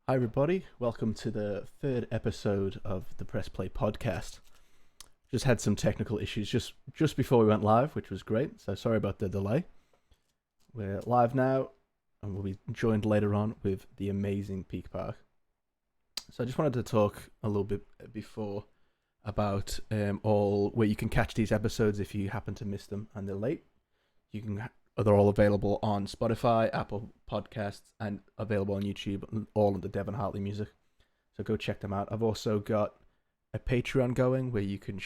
Hi, everybody. Welcome to the third episode of the Press Play podcast. Just had some technical issues just before we went live, which was great. So sorry about the delay. We're live now, and we'll be joined later on with the amazing Peak Park. So I just wanted to talk a little bit before about all where you can catch these episodes if you happen to miss them and they're late. They're all available on Spotify, Apple Podcasts, and available on YouTube, all under Devin Hartley music. So go check them out. I've also got a Patreon going where you can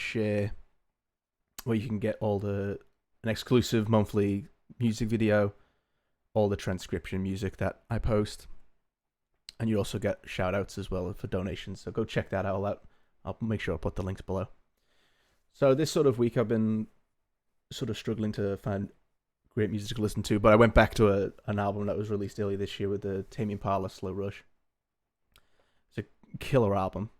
get an exclusive monthly music video, all the transcription music that I post, and you also get shout outs as well for donations. So go check that all out. I'll make sure I put the links below. So this sort of week I've been sort of struggling to find great music to listen to, but I went back to an album that was released earlier this year with the Tame Impala Slow Rush. It's a killer album.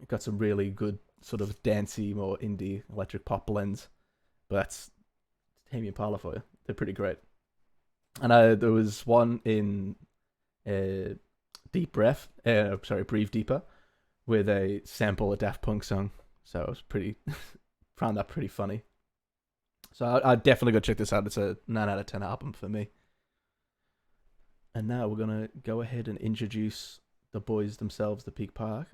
It got some really good sort of dancey, more indie electric pop blends, but that's Tame Impala for you. They're pretty great. And there was one in Breathe Deeper, with a sample a Daft Punk song. So I was found that pretty funny. So I'd definitely go check this out. It's a 9 out of 10 album for me. And now we're going to go ahead and introduce the boys themselves, the Peak Park.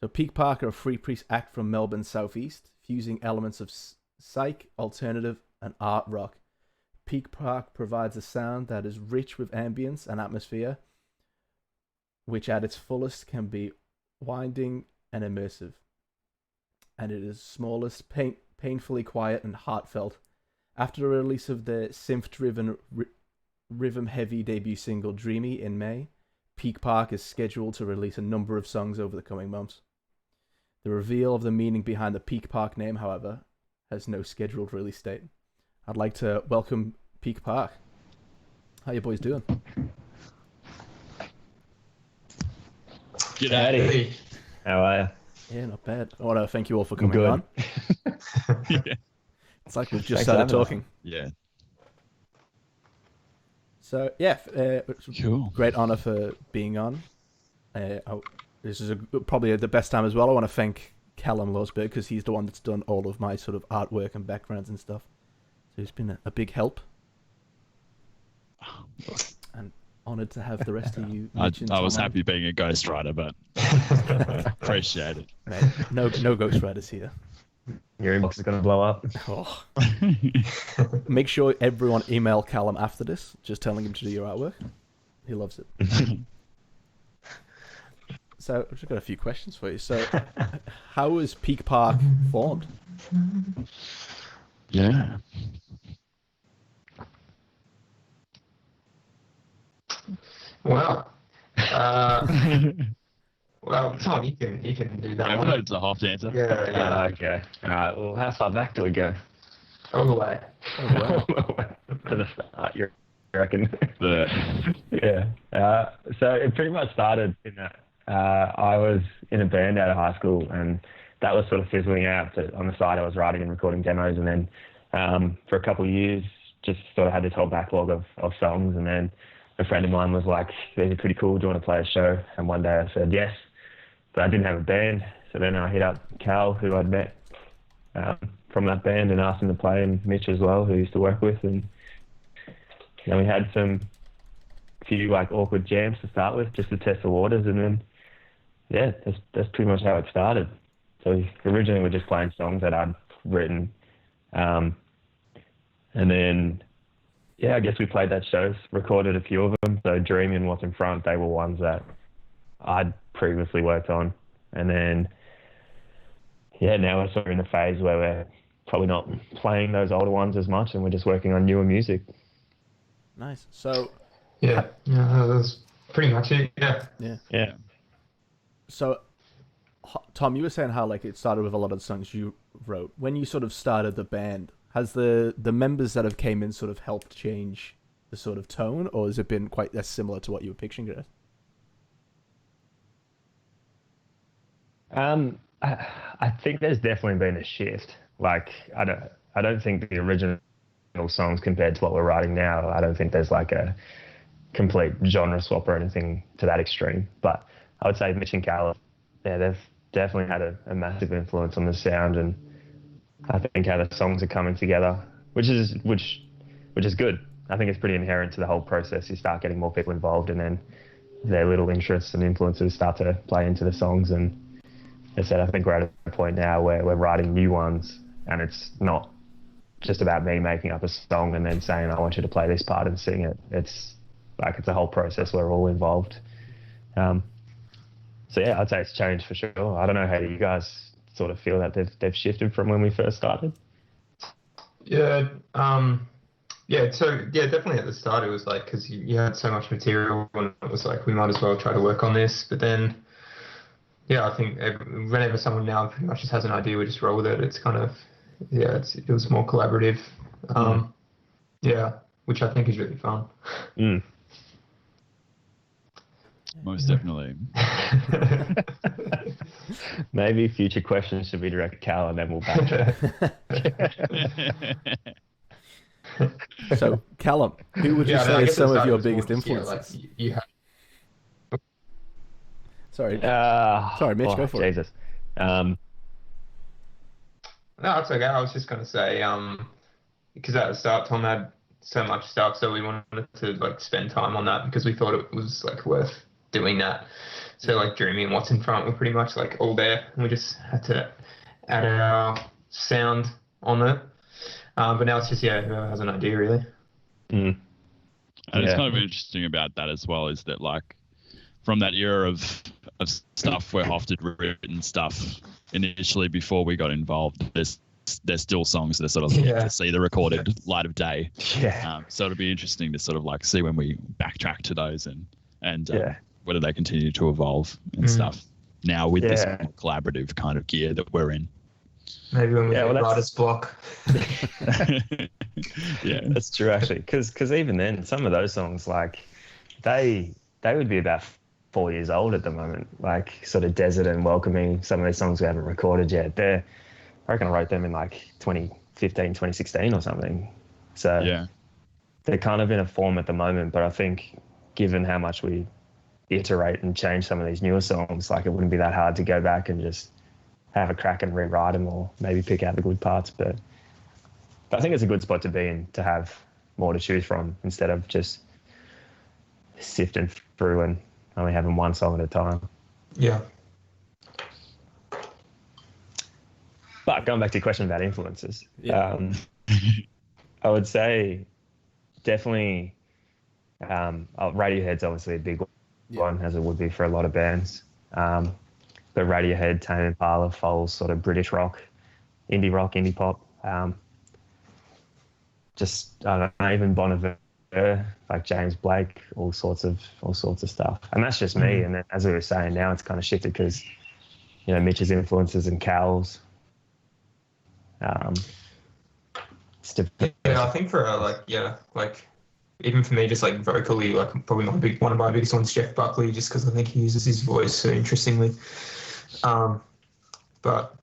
So Peak Park are a three-piece act from Melbourne's southeast, fusing elements of psych, alternative, and art rock. Peak Park provides a sound that is rich with ambience and atmosphere, which at its fullest can be winding and immersive. And it is smallest, painfully quiet and heartfelt. After the release of their synth-driven, rhythm-heavy debut single Dreamy in May, Peak Park is scheduled to release a number of songs over the coming months. The reveal of the meaning behind the Peak Park name, however, has no scheduled release date. I'd like to welcome Peak Park. How you boys doing? G'day. How are you? Yeah, not bad. I want to thank you all for coming on. Yeah. It's like we've just started talking. Yeah. So, yeah, it's Cool. great honor for being on. This is probably the best time as well. I want to thank Callum Losberg because he's the one that's done all of my sort of artwork and backgrounds and stuff. So he's been a big help. And honoured to have the rest of you. I was happy being a ghostwriter, but appreciate it. Right. No ghostwriters here. Your inbox is going to blow up. Oh. Make sure everyone email Callum after this, just telling him to do your artwork. He loves it. So I've just got a few questions for you. So how was Peak Park formed? Yeah. Well, Tom, you can do that I one. know it's a half answer. Yeah. Okay. All right. Well, how far back do we go? All the way. Oh, wow. To the start, you reckon? The Yeah. So it pretty much started in that I was in a band out of high school, and that was sort of fizzling out. So on the side, I was writing and recording demos, and then for a couple of years, just sort of had this whole backlog of songs, and then a friend of mine was like, "These are pretty cool. Do you want to play a show?" And one day I said yes, but I didn't have a band. So then I hit up Cal, who I'd met from that band, and asked him to play, and Mitch as well, who I used to work with. And then we had few like awkward jams to start with, just to test the waters. And then, yeah, that's pretty much how it started. So originally we were just playing songs that I'd written. And then, yeah, I guess we played that shows, recorded a few of them. So Dreamy and What's in Front, they were ones that I'd previously worked on. And then, yeah, now we're sort of in the phase where we're probably not playing those older ones as much, and we're just working on newer music. Nice. So Yeah, that's pretty much it. Yeah. yeah. So Tom, you were saying how like it started with a lot of the songs you wrote. When you sort of started the band, has the members that have came in sort of helped change the sort of tone, or has it been quite as similar to what you were picturing it as? I think there's definitely been a shift. Like I don't think the original songs compared to what we're writing now, I don't think there's like complete genre swap or anything to that extreme. But I would say Mitch and Cal, yeah, they've definitely had a massive influence on the sound, and I think how the songs are coming together, which is good. I think it's pretty inherent to the whole process. You start getting more people involved, and then their little interests and influences start to play into the songs. And as I said, I think we're at a point now where we're writing new ones, and it's not just about me making up a song and then saying, I want you to play this part and sing it. It's a whole process where we're all involved. So yeah, I'd say it's changed for sure. I don't know how you guys sort of feel that they've shifted from when we first started. Yeah. So definitely at the start it was like, because you had so much material and it was like, we might as well try to work on this. But then, yeah, I think whenever someone now pretty much just has an idea, we just roll with it. It's kind of, it was more collaborative. Yeah, which I think is really fun. Most definitely. Maybe future questions should be directed to Cal, and then we'll backtrack. So, Callum, who would you say is some of your biggest influences? Sorry, Mitch, go for Jesus. No, it's okay. I was just going to say, because at the start Tom had so much stuff, so we wanted to like spend time on that because we thought it was like worth doing that. So like Dreamy and What's in Front were pretty much like all there, and we just had to add our sound on it. But now it's just whoever has an idea really. And it's kind of interesting about that as well, is that like from that era of stuff where Hoft had written stuff initially before we got involved, there's still songs that are sort of to see the recorded light of day. So it'll be interesting to sort of like see when we backtrack to those and whether they continue to evolve and stuff now with this collaborative kind of gear that we're in. Maybe when we get writer's block. Yeah, that's true actually, because even then some of those songs, like they would be about 4 years old at the moment, like sort of Desert and Welcoming. Some of these songs we haven't recorded yet. I reckon I wrote them in like 2015, 2016 or something. So they're kind of in a form at the moment, but I think given how much we iterate and change some of these newer songs, like it wouldn't be that hard to go back and just have a crack and rewrite them, or maybe pick out the good parts. But I think it's a good spot to be in, to have more to choose from instead of just sifting through and only having one song at a time. Yeah. But going back to your question about influences, I would say definitely Radiohead's obviously a big one, as it would be for a lot of bands. But Radiohead, Tame Impala, Foals, sort of British rock, indie pop. Just I don't know, even Bon Iver, like James Blake, all sorts of stuff. And that's just me. And then, as we were saying, now it's kind of shifted because Mitch's influences and Cal's. I think for even for me, just like vocally, like probably one of my biggest ones, Jeff Buckley, just because I think he uses his voice so interestingly. But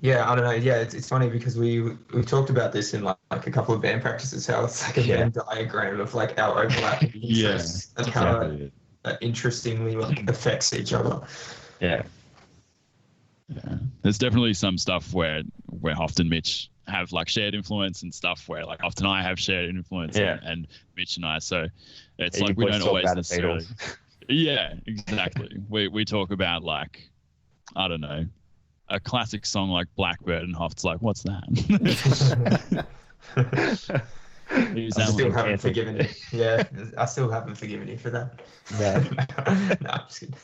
yeah, I don't know. Yeah, it's funny because we talked about this in like a couple of band practices, how it's like a Venn diagram of like our overlapping interests and how that interestingly like affects each other. Yeah. There's definitely some stuff where Hoft and Mitch have like shared influence and stuff where like Hoft and I have shared influence and Mitch and I. So it's like we don't always necessarily. Yeah, exactly. We talk about like, I don't know, a classic song like Blackbird, and Hoft's like, what's that? I still haven't forgiven you. Yeah, I still haven't forgiven you for that. No, I'm just kidding.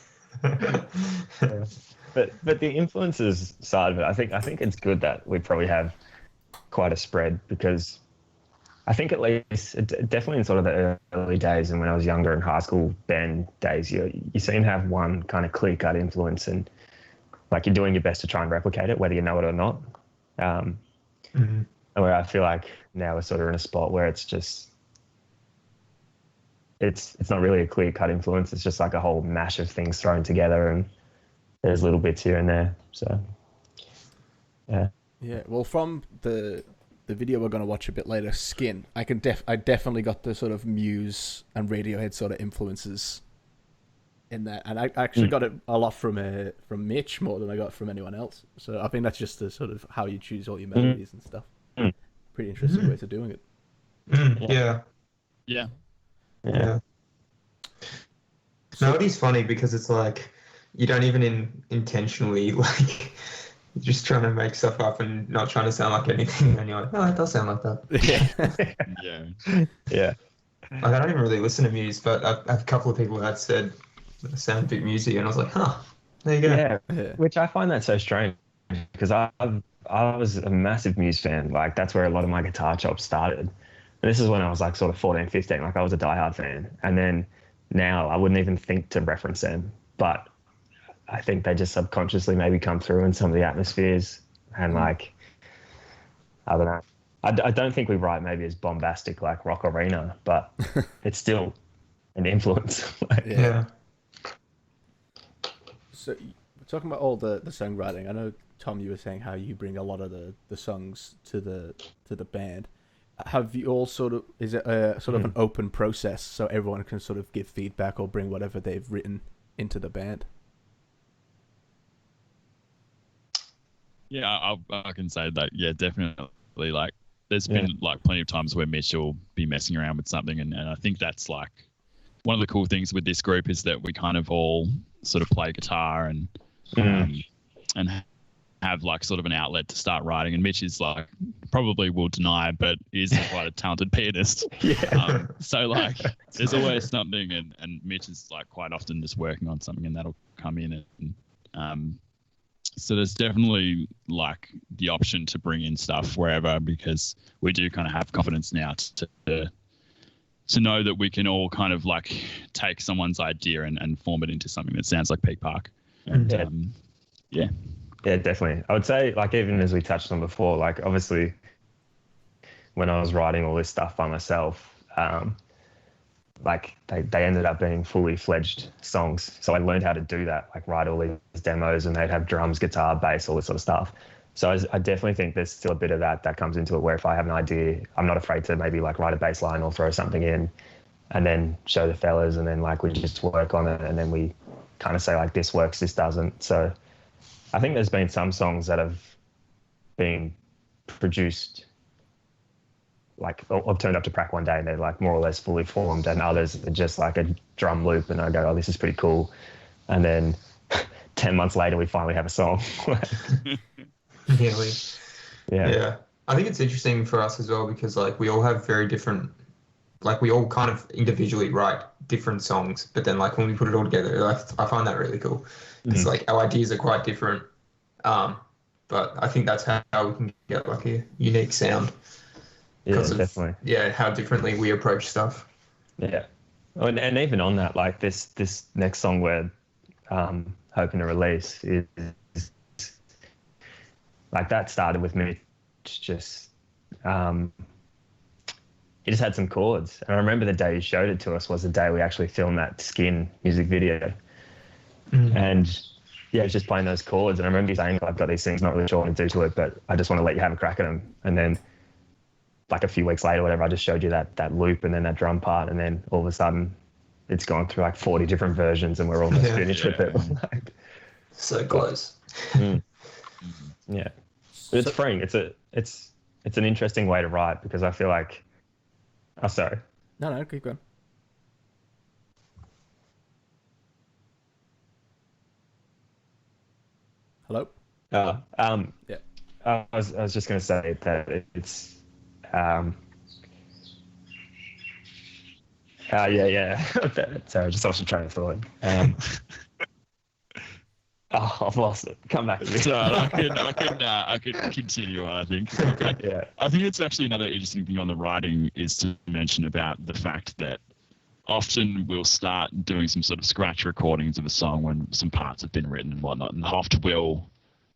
But the influences side of it, I think it's good that we probably have quite a spread, because I think at least definitely in sort of the early days and when I was younger in high school band days, you seem to have one kind of clear-cut influence, and like you're doing your best to try and replicate it, whether you know it or not. And where I feel like now we're sort of in a spot where it's just it's not really a clear-cut influence. It's just like a whole mash of things thrown together, and there's little bits here and there. So, yeah. Yeah. Well, from the the video we're going to watch a bit later, Skin, I definitely got the sort of Muse and Radiohead sort of influences in that, and I actually got it a lot from Mitch more than I got from anyone else. So I think that's just the sort of how you choose all your melodies and stuff. Pretty interesting ways of doing it. Yeah. So, Melody's funny because it's like you don't even intentionally like. You're just trying to make stuff up and not trying to sound like anything, and you're like, oh, it does sound like that. Yeah. Like, I don't even really listen to Muse, but I have a couple of people that said that I sound a bit musy, and I was like, huh, there you go. Yeah. Which I find that so strange because I was a massive Muse fan. Like, that's where a lot of my guitar chops started. And this is when I was like sort of 14, 15. Like, I was a diehard fan. And then now I wouldn't even think to reference them. But I think they just subconsciously maybe come through in some of the atmospheres. And like, I don't know. I don't think we write maybe as bombastic like Rock Arena, but it's still an influence. Yeah. So we're talking about all the songwriting. I know, Tom, you were saying how you bring a lot of the songs to the band. Have you all is it a sort of an open process so everyone can sort of give feedback or bring whatever they've written into the band? Yeah, I can say that. Yeah, definitely. Like, there's been like plenty of times where Mitch will be messing around with something, and I think that's like one of the cool things with this group is that we kind of all sort of play guitar and have like sort of an outlet to start writing. And Mitch is like, probably will deny, but is quite a talented pianist. So like, there's always something, and Mitch is like quite often just working on something, and that'll come in and so there's definitely like the option to bring in stuff wherever, because we do kind of have confidence now to know that we can all kind of like take someone's idea and form it into something that sounds like Peak Park. And yeah, definitely. I would say, like, even as we touched on before, like obviously when I was writing all this stuff by myself, like they ended up being fully fledged songs. So I learned how to do that, like write all these demos, and they'd have drums, guitar, bass, all this sort of stuff. So I definitely think there's still a bit of that comes into it, where if I have an idea, I'm not afraid to maybe like write a bass line or throw something in and then show the fellas, and then like we just work on it, and then we kind of say like, this works, this doesn't. So I think there's been some songs that have been produced, like I've turned up to Prac one day and they're like more or less fully formed, and others are just like a drum loop, and I go, oh, this is pretty cool. And then 10 months later, we finally have a song. Yeah. I think it's interesting for us as well, because like we all have very different, like we all kind of individually write different songs, but then like when we put it all together, I find that really cool. It's like our ideas are quite different, but I think that's how we can get like a unique sound. Yeah, definitely. Yeah, how differently we approach stuff. Yeah, and even on that, like this next song we're hoping to release is like, that started with me just he just had some chords, and I remember the day he showed it to us was the day we actually filmed that Skin music video. And yeah, just playing those chords, and I remember saying, I've got these things, not really sure what to do to it, but I just want to let you have a crack at them. And then like a few weeks later, whatever, I just showed you that loop and then that drum part, and then all of a sudden it's gone through like 40 different versions, and we're almost finished with it. So close. Yeah, but it's freeing. It's an interesting way to write, because I feel like, oh, sorry. No, keep going. Hello? Yeah. Yeah. I was just going to say that it's yeah. Sorry, I just lost my train of thought. Oh, I've lost it. Come back to me. So I could continue on, I think. Yeah. I think it's actually another interesting thing on the writing is to mention about the fact that often we'll start doing some sort of scratch recordings of a song when some parts have been written and whatnot, and Hoft will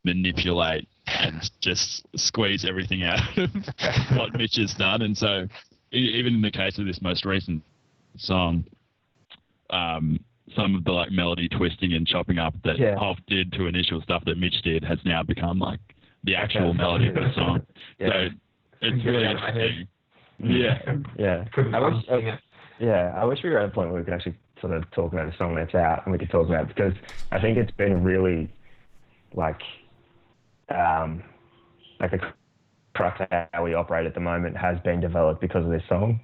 manipulate and just squeeze everything out of what Mitch has done. And so even in the case of this most recent song, some of the like melody twisting and chopping up that Hoff did to initial stuff that Mitch did has now become like the actual melody of the song. So It's Get it really out of my head. interesting. Yeah. Couldn't sing it. I wish we were at a point where we could actually sort of talk about the song that's out and we could talk about it, because I think it's been really like a crux of how we operate at the moment has been developed because of this song.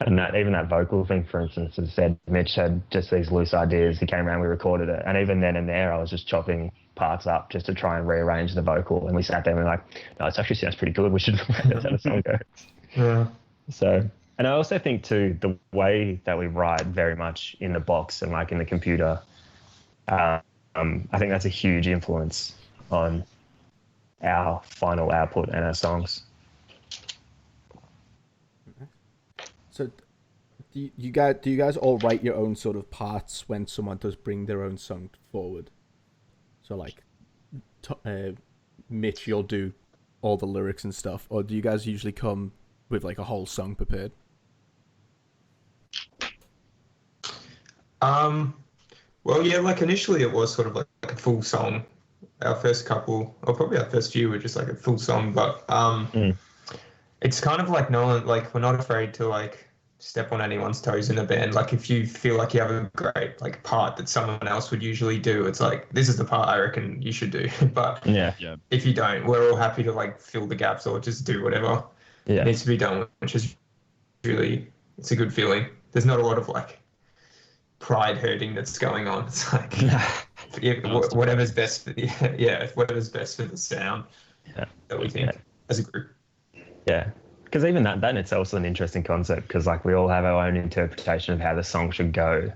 And that even that vocal thing, for instance, as I said, Mitch had just these loose ideas. He came around, we recorded it, and even then and there, I was just chopping parts up just to try and rearrange the vocal. And we sat there and we were like, no, it actually sounds pretty good. We should that's how the song goes. Yeah. So, and I also think too, the way that we write very much in the box and like in the computer, I think that's a huge influence on our final output and our songs. So, do you guys all write your own sort of parts when someone does bring their own song forward? So, like, Mitch, you'll do all the lyrics and stuff, or do you guys usually come with like a whole song prepared? Well, yeah, like initially it was sort of like a full song. Our first couple, or probably our first few, were just like a full song, but it's kind of like no one, like we're not afraid to like step on anyone's toes in a band. Like if you feel like you have a great like part that someone else would usually do, it's like this is the part I reckon you should do. But if you don't, we're all happy to like fill the gaps or just do whatever needs to be done, which is really, it's a good feeling. There's not a lot of like pride hurting that's going on. It's like whatever's best for whatever's best for the sound that we think as a group. Yeah, because even that in itself is an interesting concept, because like we all have our own interpretation of how the song should go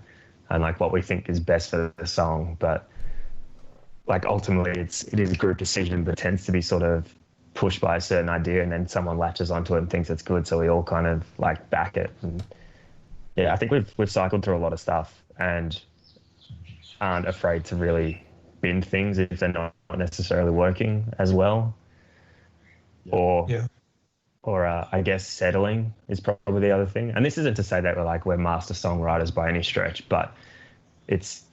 and like what we think is best for the song, but like ultimately it is a group decision, but tends to be sort of pushed by a certain idea, and then someone latches onto it and thinks it's good, so we all kind of like back it. And I think we've cycled through a lot of stuff and aren't afraid to really bin things if they're not necessarily working as well. Or I guess settling is probably the other thing. And this isn't to say that we're master songwriters by any stretch, but it's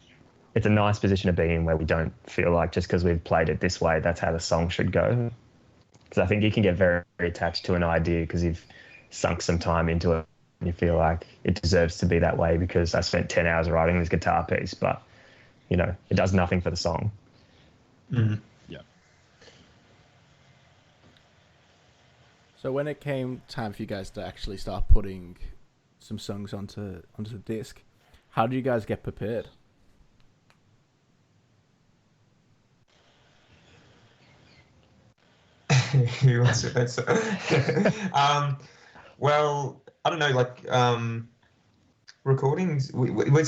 a nice position to be in where we don't feel like just because we've played it this way, that's how the song should go. Because I think you can get very, very attached to an idea because you've sunk some time into it and you feel like it deserves to be that way because I spent 10 hours writing this guitar piece, but you know, it does nothing for the song. Mm-hmm. So when it came time for you guys to actually start putting some songs onto the disc, how do you guys get prepared? Who wants to answer? Well, I don't know, like recordings, we're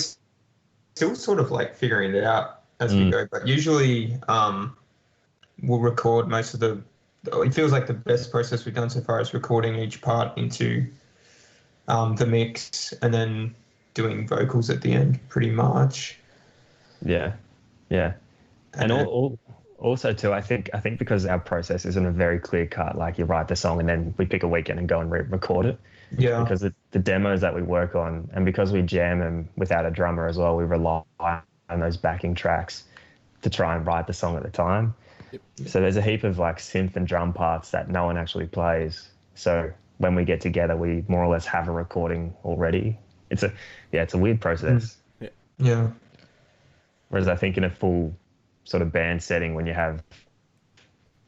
still sort of like figuring it out as we go, but usually we'll record most of it feels like the best process we've done so far is recording each part into the mix and then doing vocals at the end, pretty much. Yeah. And also too, I think because our process isn't a very clear cut, like you write the song and then we pick a weekend and go and record it. Yeah. Because the demos that we work on, and because we jam them without a drummer as well, we rely on those backing tracks to try and write the song at the time. Yep. So there's a heap of like synth and drum parts that no one actually plays. So when we get together, we more or less have a recording already. It's a weird process. Yeah. Whereas I think in a full sort of band setting, when you have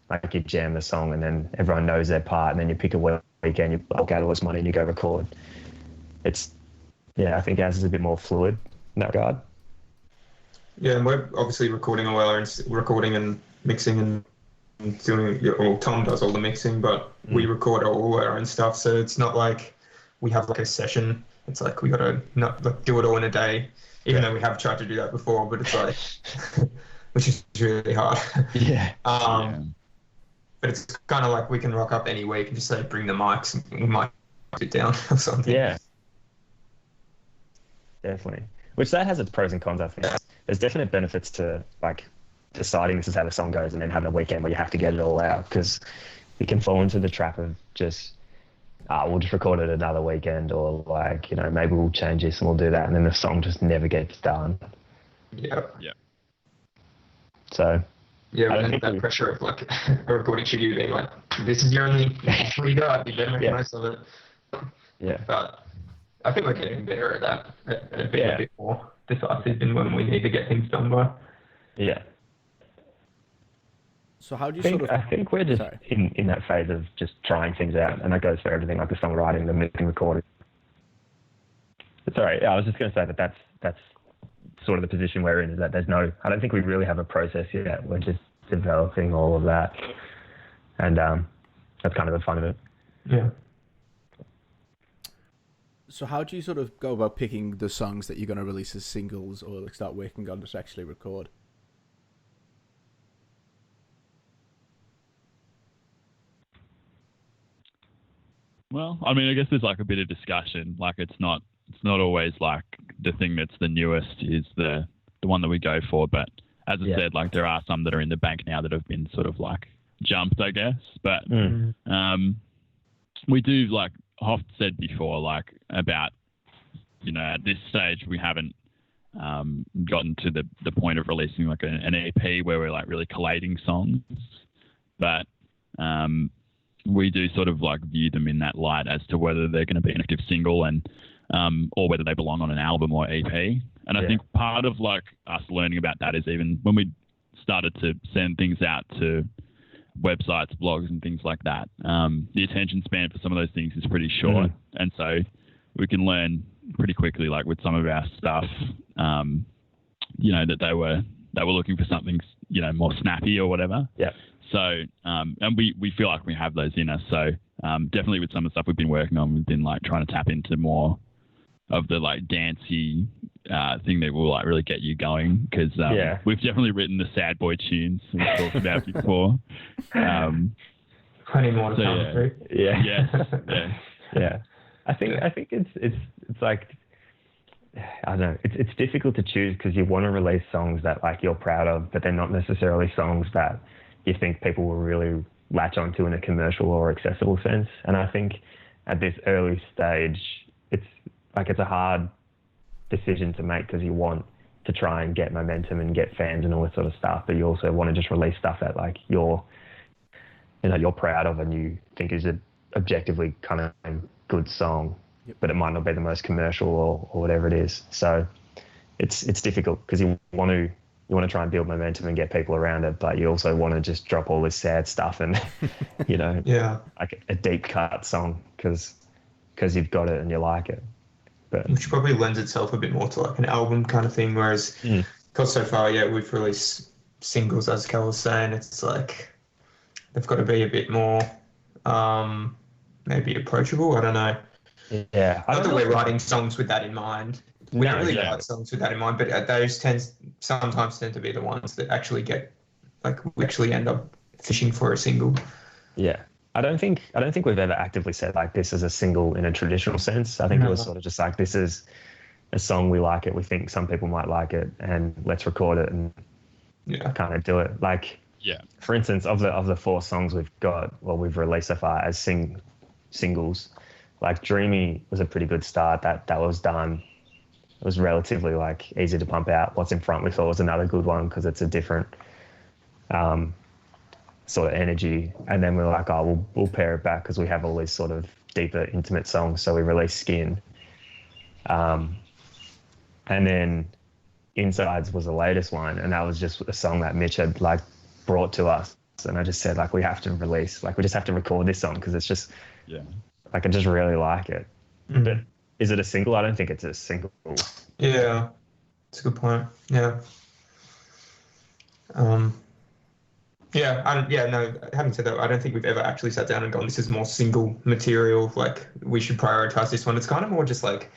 like you jam the song and then everyone knows their part, and then you pick a weekend, you bulk out all this money and you go record. I think ours is a bit more fluid in that regard. Yeah, and we're obviously recording and mixing and doing. Well, Tom does all the mixing, but we record all our own stuff. So it's not like we have like a session. It's like we gotta not like do it all in a day. Even though we have tried to do that before, but it's like, which is really hard. But it's kind of like we can rock up any week and just say bring the mics and we might sit down or something. Yeah, definitely. Which that has its pros and cons. I think there's definite benefits to like deciding this is how the song goes and then having a weekend where you have to get it all out, because you can fall into the trap of just we'll just record it another weekend, or like, you know, maybe we'll change this and we'll do that, and then the song just never gets done. Yeah. So Yeah, I we don't had think that pressure of like a recording studio being like, this is your only what you got, you better make the most of it. Yeah. But I think we're getting better at that, at being a bit more decisive in when we need to get things done by. Yeah. So how do you sort of? I think we're just in that phase of just trying things out, and that goes for everything, like the songwriting, the mixing, recording. Sorry, I was just going to say that that's sort of the position we're in, is that I don't think we really have a process yet. We're just developing all of that, and that's kind of the fun of it. Yeah. So how do you sort of go about picking the songs that you're going to release as singles, or like start working on to actually record? Well, I mean, I guess there's like a bit of discussion. Like it's not always like the thing that's the newest is the one that we go for. But as I said, like there are some that are in the bank now that have been sort of like jumped, I guess. But we do, like Hoff said before, like about, you know, at this stage we haven't gotten to the point of releasing like an EP where we're like really collating songs, but we do sort of like view them in that light as to whether they're going to be an active single and or whether they belong on an album or EP. And I think part of like us learning about that is even when we started to send things out to websites, blogs and things like that, the attention span for some of those things is pretty short. And so we can learn pretty quickly, like with some of our stuff, you know, that they were looking for something, you know, more snappy or whatever. Yeah. So, and we feel like we have those in us. So definitely with some of the stuff we've been working on, we've been like trying to tap into more of the like dancey thing that will like really get you going. Because we've definitely written the sad boy tunes we talked about before. Plenty more to come through. Yeah. I think it's like, I don't know, it's difficult to choose because you want to release songs that like you're proud of, but they're not necessarily songs that you think people will really latch onto in a commercial or accessible sense. And I think at this early stage, it's a hard decision to make because you want to try and get momentum and get fans and all that sort of stuff, but you also want to just release stuff that like you're proud of and you think is an objectively kind of good song, but it might not be the most commercial or whatever it is. So it's difficult because you want to try and build momentum and get people around it, but you also want to just drop all this sad stuff and, you know, like a deep cut song because you've got it and you like it. But which probably lends itself a bit more to like an album kind of thing, whereas because so far, we've released singles, as Cal was saying, it's like they've got to be a bit more maybe approachable. I don't know. Yeah. Not that we're writing songs with that in mind. We don't really write songs with that in mind, but those sometimes tend to be the ones that actually we actually end up fishing for a single. Yeah. I don't think we've ever actively said like this is a single in a traditional sense. I think it was sort of just like this is a song, we like it, we think some people might like it, and let's record it and kind of do it. Like for instance, of the 4 songs we've released so far as singles, like Dreamy was a pretty good start. That was done. It was relatively like easy to pump out. What's in Front we thought was another good one because it's a different sort of energy. And then we were like, we'll pair it back because we have all these sort of deeper, intimate songs. So we released Skin. And then Insides was the latest one. And that was just a song that Mitch had like brought to us. And I just said, like, we have to release, like, we just have to record this song because it's just, like, I just really like it. But is it a single? I don't think it's a single. Yeah, it's a good point. Yeah. Having said that, I don't think we've ever actually sat down and gone, this is more single material, like we should prioritize this one. It's kind of more just like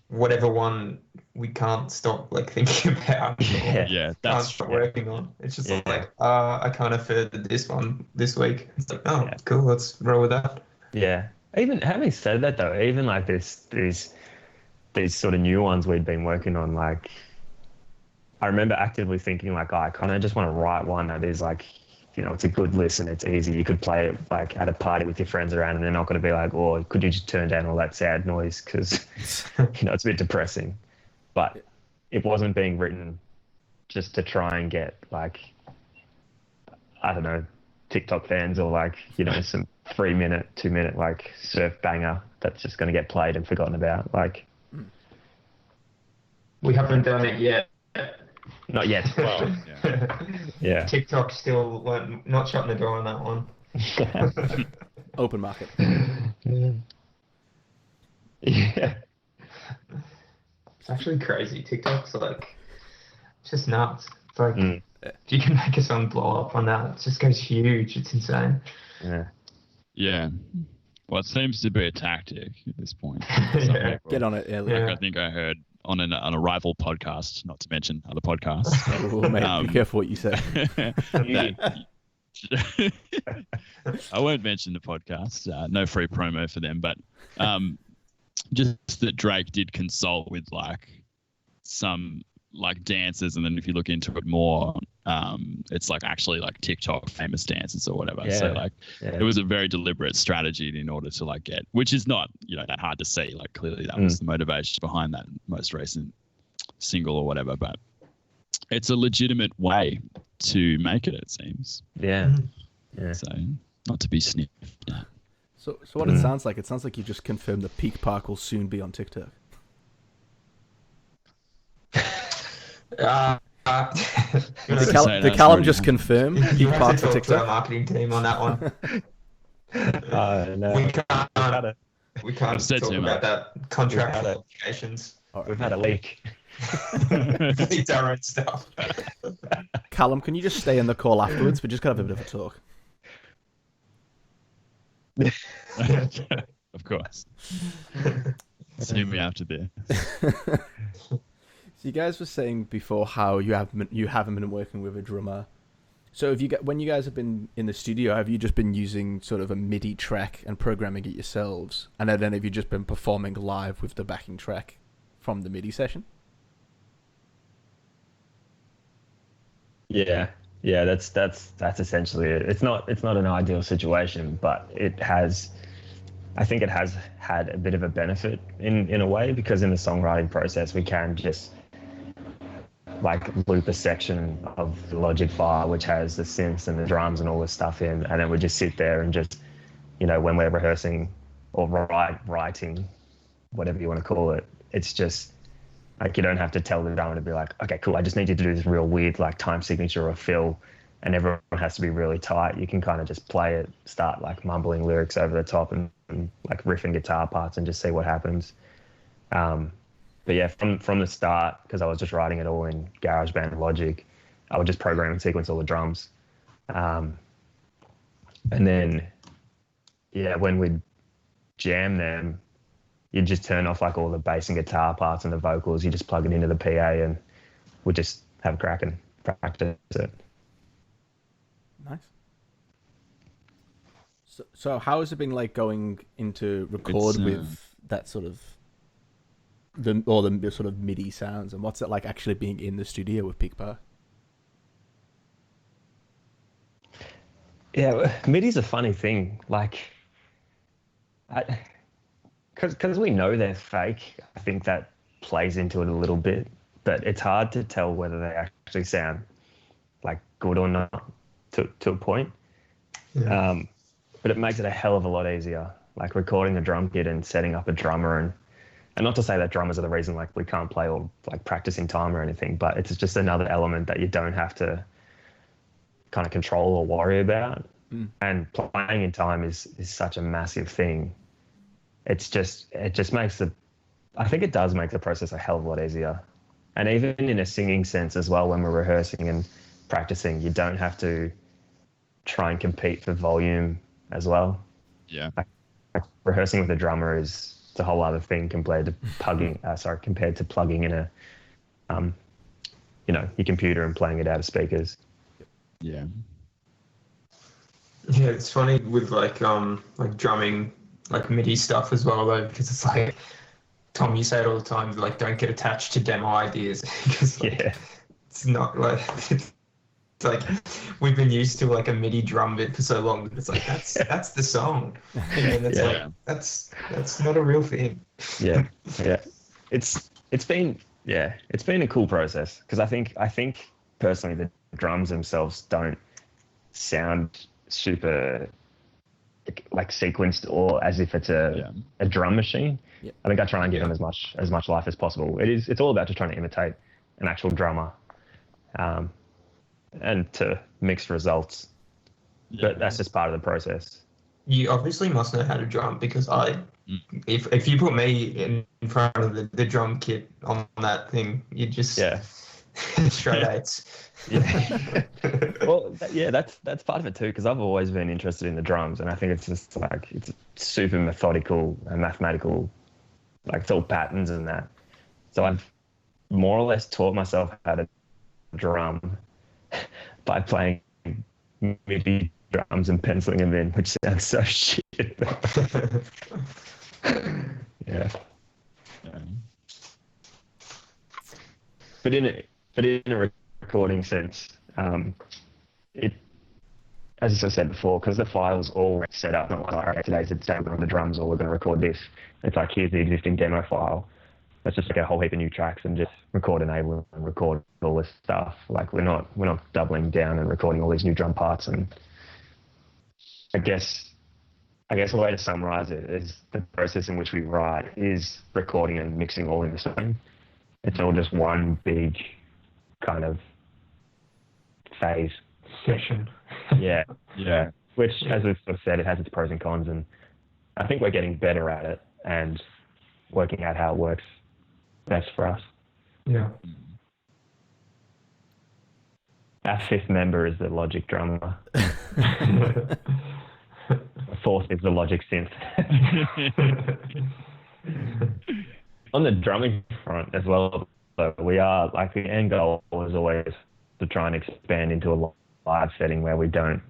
whatever one we can't stop like thinking about can't stop working on. It's just like I can't afford this one this week. It's like, cool, let's roll with that. Yeah. Even having said that though, even like these sort of new ones we'd been working on, like I remember actively thinking like, I kind of just want to write one that is like, you know, it's a good listen, it's easy. You could play it like at a party with your friends around and they're not going to be like, oh, could you just turn down all that sad noise? Because, you know, it's a bit depressing. But it wasn't being written just to try and get like I don't know, TikTok fans or like, you know, some 3-minute, 2-minute like surf banger that's just going to get played and forgotten about. Like, we haven't done it yet. not yet. Well, yeah. TikTok still not shutting the door on that one. Open market. Yeah. It's actually crazy. TikTok's like just nuts. It's like if you can make a song blow up on that, it just goes huge. It's insane. Yeah. Well, it seems to be a tactic at this point. Yeah. Get on it early. Yeah. I think I heard on a rival podcast, not to mention other podcasts. Oh, mate, be careful what you say. I won't mention the podcast. No free promo for them, but just that Drake did consult with like some like dancers, and then if you look into it more, it's like actually like TikTok famous dancers or whatever. So like it was a very deliberate strategy in order to like get, which is not, you know, that hard to see. Like clearly that was the motivation behind that most recent single or whatever, but it's a legitimate way to make it, it seems. Yeah. So not to be sniffed at. So what it sounds like you just confirmed that Peak Park will soon be on TikTok. Did Callum just confirm Peak Park for TikTok? TikTok? Our marketing team on that one. No. We can't talk about that contract obligations. We've had a leak. It's our own stuff. Callum, can you just stay in the call afterwards? We just got to have a bit of a talk. Of course. See me after this. So you guys were saying before how you haven't been working with a drummer. So when you guys have been in the studio, have you just been using sort of a MIDI track and programming it yourselves? And then have you just been performing live with the backing track from the MIDI session? Yeah, that's essentially it. It's not an ideal situation, but I think it has had a bit of a benefit in a way, because in the songwriting process we can just like loop a section of the Logic file which has the synths and the drums and all this stuff in, and then we just sit there and just, you know, when we're rehearsing or writing, whatever you want to call it, it's just like you don't have to tell the drummer to be like, okay, cool, I just need you to do this real weird like time signature or fill, and everyone has to be really tight. You can kind of just play it, start like mumbling lyrics over the top and like riffing guitar parts and just see what happens. But yeah, from the start, because I was just writing it all in GarageBand and Logic, I would just program and sequence all the drums. And then, yeah, when we'd jam them, you just turn off like all the bass and guitar parts and the vocals. You just plug it into the PA and we just have a crack and practice it. Nice. So how has it been like going into record with that sort of the sort of MIDI sounds, and what's it like actually being in the studio with Peak Park? Yeah, MIDI's a funny thing. Like, because we know they're fake, I think that plays into it a little bit. But it's hard to tell whether they actually sound like good or not to a point. Yeah. But it makes it a hell of a lot easier. Like recording a drum kit and setting up a drummer, and not to say that drummers are the reason like we can't play or like practice in time or anything, but it's just another element that you don't have to kind of control or worry about. And playing in time is such a massive thing. It just makes I think it does make the process a hell of a lot easier. And even in a singing sense as well, when we're rehearsing and practicing, you don't have to try and compete for volume as well. Yeah. Like rehearsing with a drummer is a whole other thing compared to plugging in a, your computer and playing it out of speakers. Yeah. Yeah, it's funny with like drumming, like MIDI stuff as well though, because it's like, Tom, you say it all the time, like don't get attached to demo ideas because it's not like it's like we've been used to like a MIDI drum bit for so long that it's like that's the song, and it's like that's not a real thing. Yeah. It's been a cool process because I think personally the drums themselves don't sound super like sequenced or as if it's a drum machine. Yeah. I think I try and give them as much life as possible. It's all about just trying to imitate an actual drummer, and to mix results. Yeah. But that's just part of the process. You obviously must know how to drum, because if you put me in front of the drum kit on that thing, you just straight eights. Yeah. Well, that's part of it too, because I've always been interested in the drums, and I think it's just like it's super methodical and mathematical, like it's all patterns and that. So I've more or less taught myself how to drum by playing MIDI drums and penciling them in, which sounds so shit. Yeah. But in a recording sense, it, as I said before, because the file's all set up, not like, okay, today's the day we're on the drums or we're going to record this. It's like, here's the existing demo file. Let's just like a whole heap of new tracks and just record enable and record all this stuff. Like we're not doubling down and recording all these new drum parts. And I guess a way to summarize it is the process in which we write is recording and mixing all in the same. It's all just one big kind of phase. Session. Yeah. Yeah. Which, as we've sort of said, it has its pros and cons, and I think we're getting better at it and working out how it works best for us. Yeah. Our fifth member is the Logic drummer. Fourth is the Logic synth. On the drumming front as well, though, we are, like, the end goal is always to try and expand into a live setting where we don't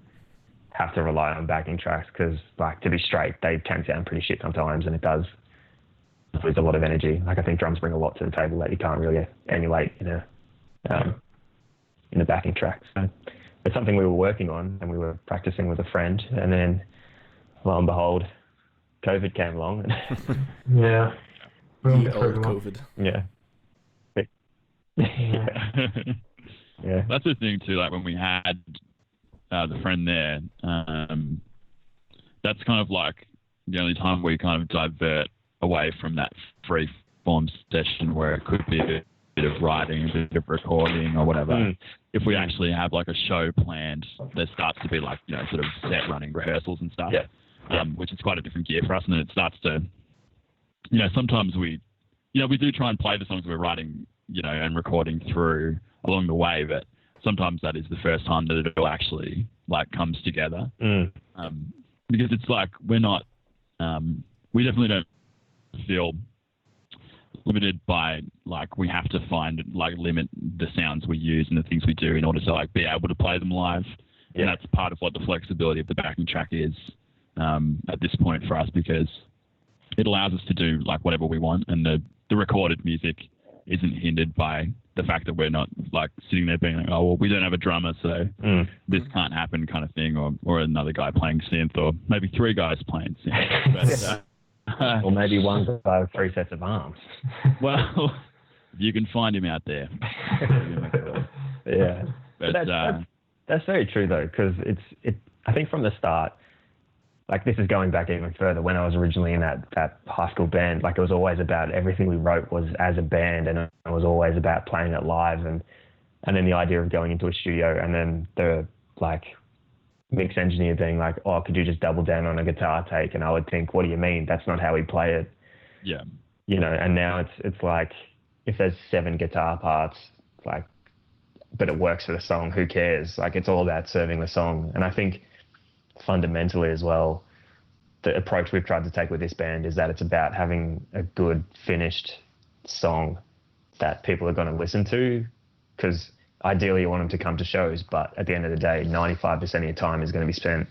have to rely on backing tracks, because, like, to be straight, they can sound pretty shit sometimes, and it does lose a lot of energy. Like, I think drums bring a lot to the table that you can't really emulate in a backing track. So it's something we were working on, and we were practicing with a friend, and then lo and behold, COVID came along. Yeah. The old COVID. Yeah. Yeah. That's the thing too. Like when we had the friend there, that's kind of like the only time we kind of divert away from that free form session where it could be a bit of writing, a bit of recording or whatever. If we actually have like a show planned, there starts to be like, you know, sort of set running rehearsals and stuff, which is quite a different gear for us. And then it starts to, you know, sometimes we do try and play the songs we're writing, you know, and recording through along the way, but sometimes that is the first time that it all actually like comes together. Because it's like we're not, we definitely don't feel limited by like we have to limit the sounds we use and the things we do in order to like be able to play them live. Yeah. And that's part of what the flexibility of the backing track is at this point for us, because it allows us to do like whatever we want, and the recorded music isn't hindered by the fact that we're not like sitting there being like, oh, well, we don't have a drummer, so this can't happen kind of thing, or another guy playing synth, or maybe three guys playing synth. But, or maybe one guy with three sets of arms. Well, you can find him out there. Yeah. But that's very true though, because I think from the start, like this is going back even further, when I was originally in that high school band, like it was always about everything we wrote was as a band, and it was always about playing it live, and then the idea of going into a studio, and then the like mix engineer being like, oh, could you just double down on a guitar take? And I would think, what do you mean? That's not how we play it. Yeah. You know, and now it's like if there's 7 guitar parts, like, but it works for the song, who cares? Like it's all about serving the song. And I think fundamentally as well, the approach we've tried to take with this band is that it's about having a good finished song that people are going to listen to, because ideally you want them to come to shows, but at the end of the day, 95% of your time is going to be spent,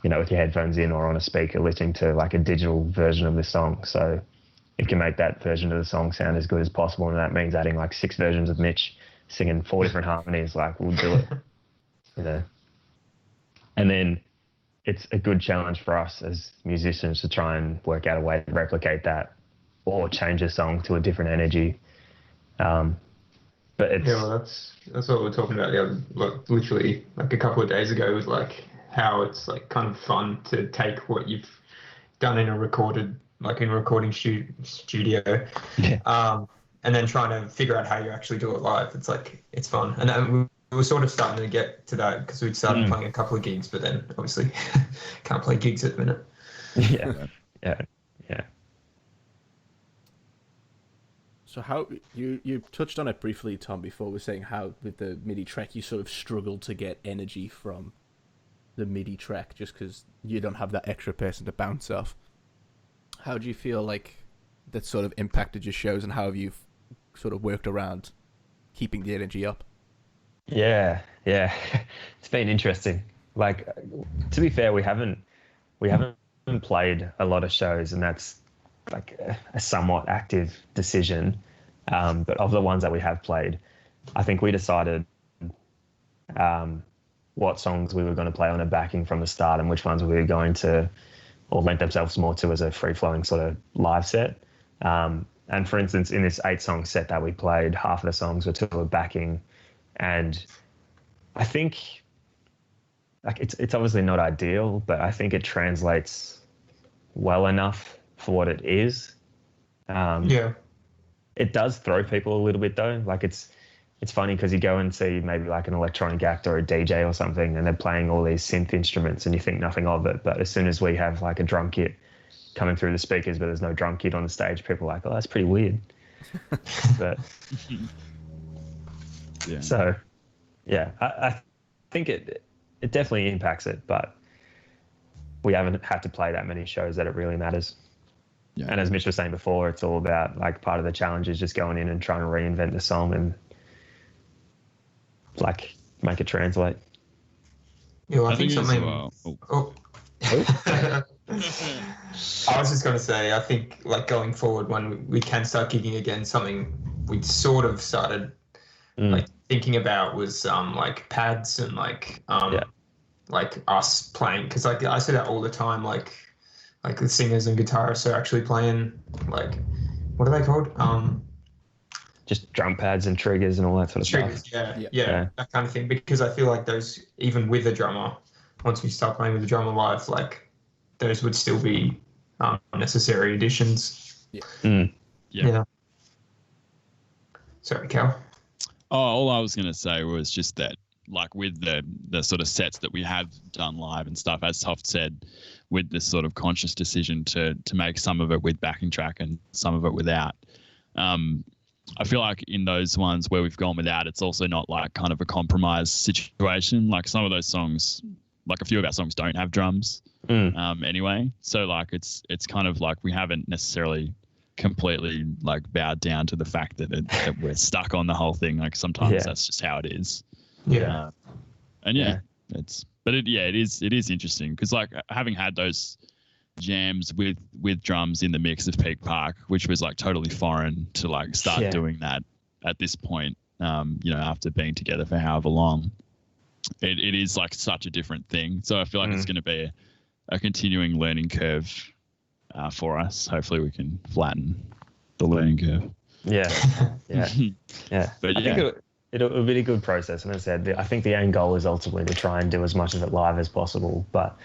you know, with your headphones in or on a speaker listening to like a digital version of the song. So if you can make that version of the song sound as good as possible, and that means adding like 6 versions of Mitch singing 4 different harmonies, like we'll do it, you know. And then it's a good challenge for us as musicians to try and work out a way to replicate that or change a song to a different energy. But it's Yeah, well, that's what we were talking about the other, like, literally like a couple of days ago, was like how it's like kind of fun to take what you've done in a recording studio, yeah, and then trying to figure out how you actually do it live. It's like it's fun, and we were sort of starting to get to that because we'd started playing a couple of gigs, but then obviously can't play gigs at the minute. yeah. So how you touched on it briefly, Tom, before, was saying how with the MIDI track you sort of struggled to get energy from the MIDI track just because you don't have that extra person to bounce off. How do you feel like that sort of impacted your shows, and how have you sort of worked around keeping the energy up? Yeah. It's been interesting. Like, to be fair, we haven't played a lot of shows, and that's like a somewhat active decision. But of the ones that we have played, I think we decided what songs we were going to play on a backing from the start, and which ones we were going to, or lent themselves more to as a free-flowing sort of live set. And for instance, in this 8-song set that we played, half of the songs were to a backing, and I think like it's obviously not ideal, but I think it translates well enough for what it is. It does throw people a little bit though. Like it's funny because you go and see maybe like an electronic act or a DJ or something, and they're playing all these synth instruments, and you think nothing of it. But as soon as we have like a drum kit coming through the speakers, but there's no drum kit on the stage, people are like, oh, that's pretty weird. But Yeah. so yeah, I think it definitely impacts it, but we haven't had to play that many shows that it really matters. Yeah. And as Mitch was saying before, it's all about like part of the challenge is just going in and trying to reinvent the song and like make it translate. Yeah, well, I think as something. well. Oh. I was just going to say, I think like going forward, when we can start gigging again, something we'd sort of started like thinking about was like pads and like us playing, because like I say that all the time, like the singers and guitarists are actually playing like, what are they called? Just drum pads and triggers and all that sort of triggers, stuff. Yeah, that kind of thing. Because I feel like those, even with a drummer, once we start playing with the drummer live, like those would still be necessary additions. Yeah. Sorry, Cal. Oh, all I was going to say was just that, like with the sort of sets that we have done live and stuff, as Toft said, with this sort of conscious decision to make some of it with backing track and some of it without. I feel like in those ones where we've gone without, it's also not like kind of a compromise situation. Like some of those songs, like a few of our songs don't have drums anyway. So like it's kind of like we haven't necessarily completely like bowed down to the fact that we're stuck on the whole thing. Like sometimes that's just how it is. Yeah. It is interesting because like having had those jams with drums in the mix of Peak Park, which was like totally foreign to like start doing that at this point, after being together for however long, it is like such a different thing. So I feel like it's going to be a continuing learning curve for us. Hopefully we can flatten the learning curve. Yeah. But I think it'll be a good process. And as I said, I think the end goal is ultimately to try and do as much of it live as possible. But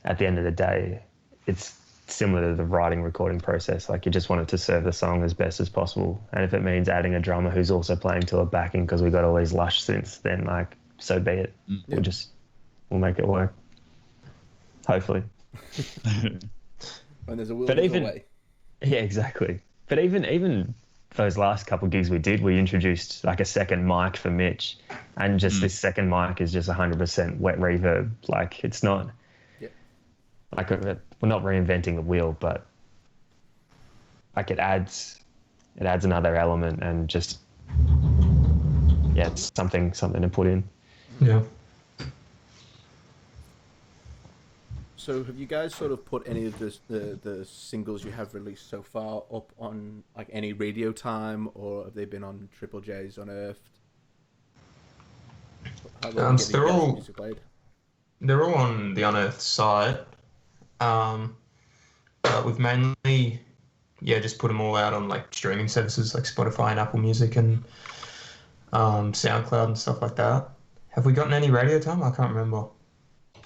at the end of the day, it's similar to the writing recording process. Like you just want it to serve the song as best as possible. And if it means adding a drummer who's also playing to a backing because we got all these lush synths, then like, so be it. We'll make it work. Hopefully. When there's a will, there's a way. Yeah, exactly. But even those last couple of gigs we did, we introduced like a second mic for Mitch, and just this second mic is just 100% wet reverb. Like it's not like we're not reinventing the wheel, but like it adds another element, and just it's something to put in. Yeah. So have you guys sort of put any of the singles you have released so far up on like any radio time, or have they been on Triple J's Unearthed? They're all on the Unearthed site, but we've mainly just put them all out on like streaming services like Spotify and Apple Music and SoundCloud and stuff like that. Have we gotten any radio time? I can't remember.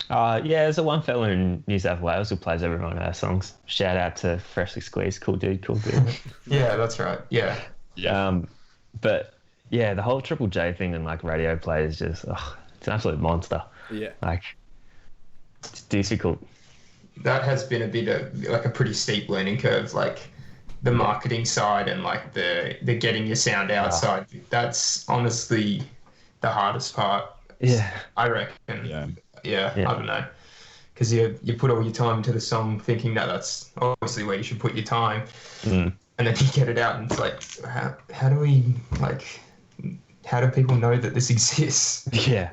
Yeah, there's a one fella in New South Wales who plays every one of our songs. Shout out to Freshly Squeezed, cool dude, cool dude. Yeah, that's right. Yeah. But yeah, the whole Triple J thing and like radio play is just, it's an absolute monster. Yeah. Like, it's difficult. That has been a bit of like a pretty steep learning curve, like the marketing side and like the getting your sound out side. That's honestly the hardest part. Yeah. I reckon. Yeah. Yeah. I don't know. Because you put all your time into the song thinking that that's obviously where you should put your time. Mm. And then you get it out and it's like, how do we, like, how do people know that this exists? Yeah.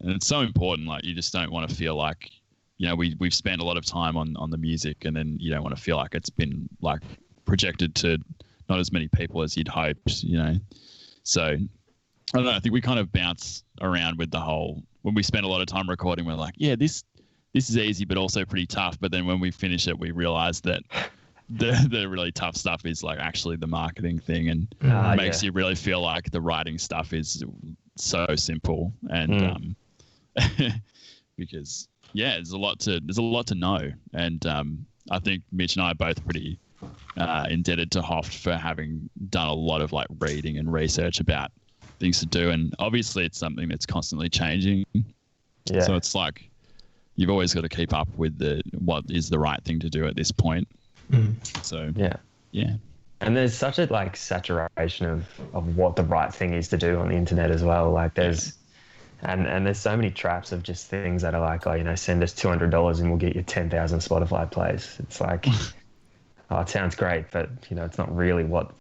And it's so important. Like, you just don't want to feel like, you know, we've spent a lot of time on the music, and then you don't want to feel like it's been like projected to not as many people as you'd hoped, you know. So I don't know. I think we kind of bounce around with the whole. When we spend a lot of time recording, we're like, yeah, this is easy, but also pretty tough. But then when we finish it, we realize that the really tough stuff is like actually the marketing thing, and it makes you really feel like the writing stuff is so simple. And because there's a lot to know, and I think Mitch and I are both pretty indebted to Hoft for having done a lot of like reading and research about things to do, and obviously it's something that's constantly changing. Yeah. So it's like you've always got to keep up with what is the right thing to do at this point. So yeah. And there's such a like saturation of what the right thing is to do on the internet as well. Like there's and there's so many traps of just things that are like, oh, you know, send us $200 and we'll get you 10,000 Spotify plays. It's like, oh, it sounds great, but you know, it's not really what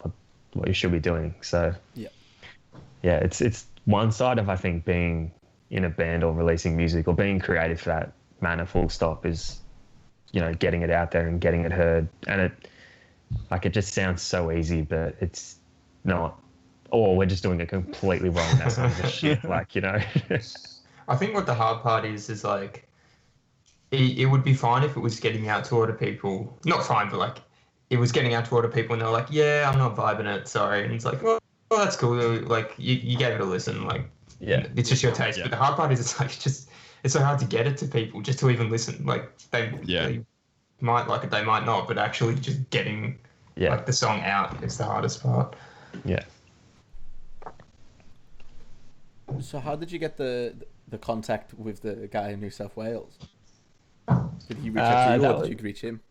you should be doing. So it's one side of, I think, being in a band or releasing music or being creative for that manner, full stop, is, you know, getting it out there and getting it heard. And it just sounds so easy, but it's not. Or we're just doing it completely wrong. That's some of the shit, like, you know. I think what the hard part is like, it would be fine if it was getting out to other people. Not fine, but like, it was getting out to other people and they're like, yeah, I'm not vibing it, sorry. And it's like, oh, that's cool. Like, you gave it a listen. Like, it's just your taste. Yeah. But the hard part is it's like, it's so hard to get it to people just to even listen. Like, they might like it, they might not, but actually just getting like the song out is the hardest part. Yeah. So how did you get the contact with the guy in New South Wales? Did he reach out to you, or did you reach him?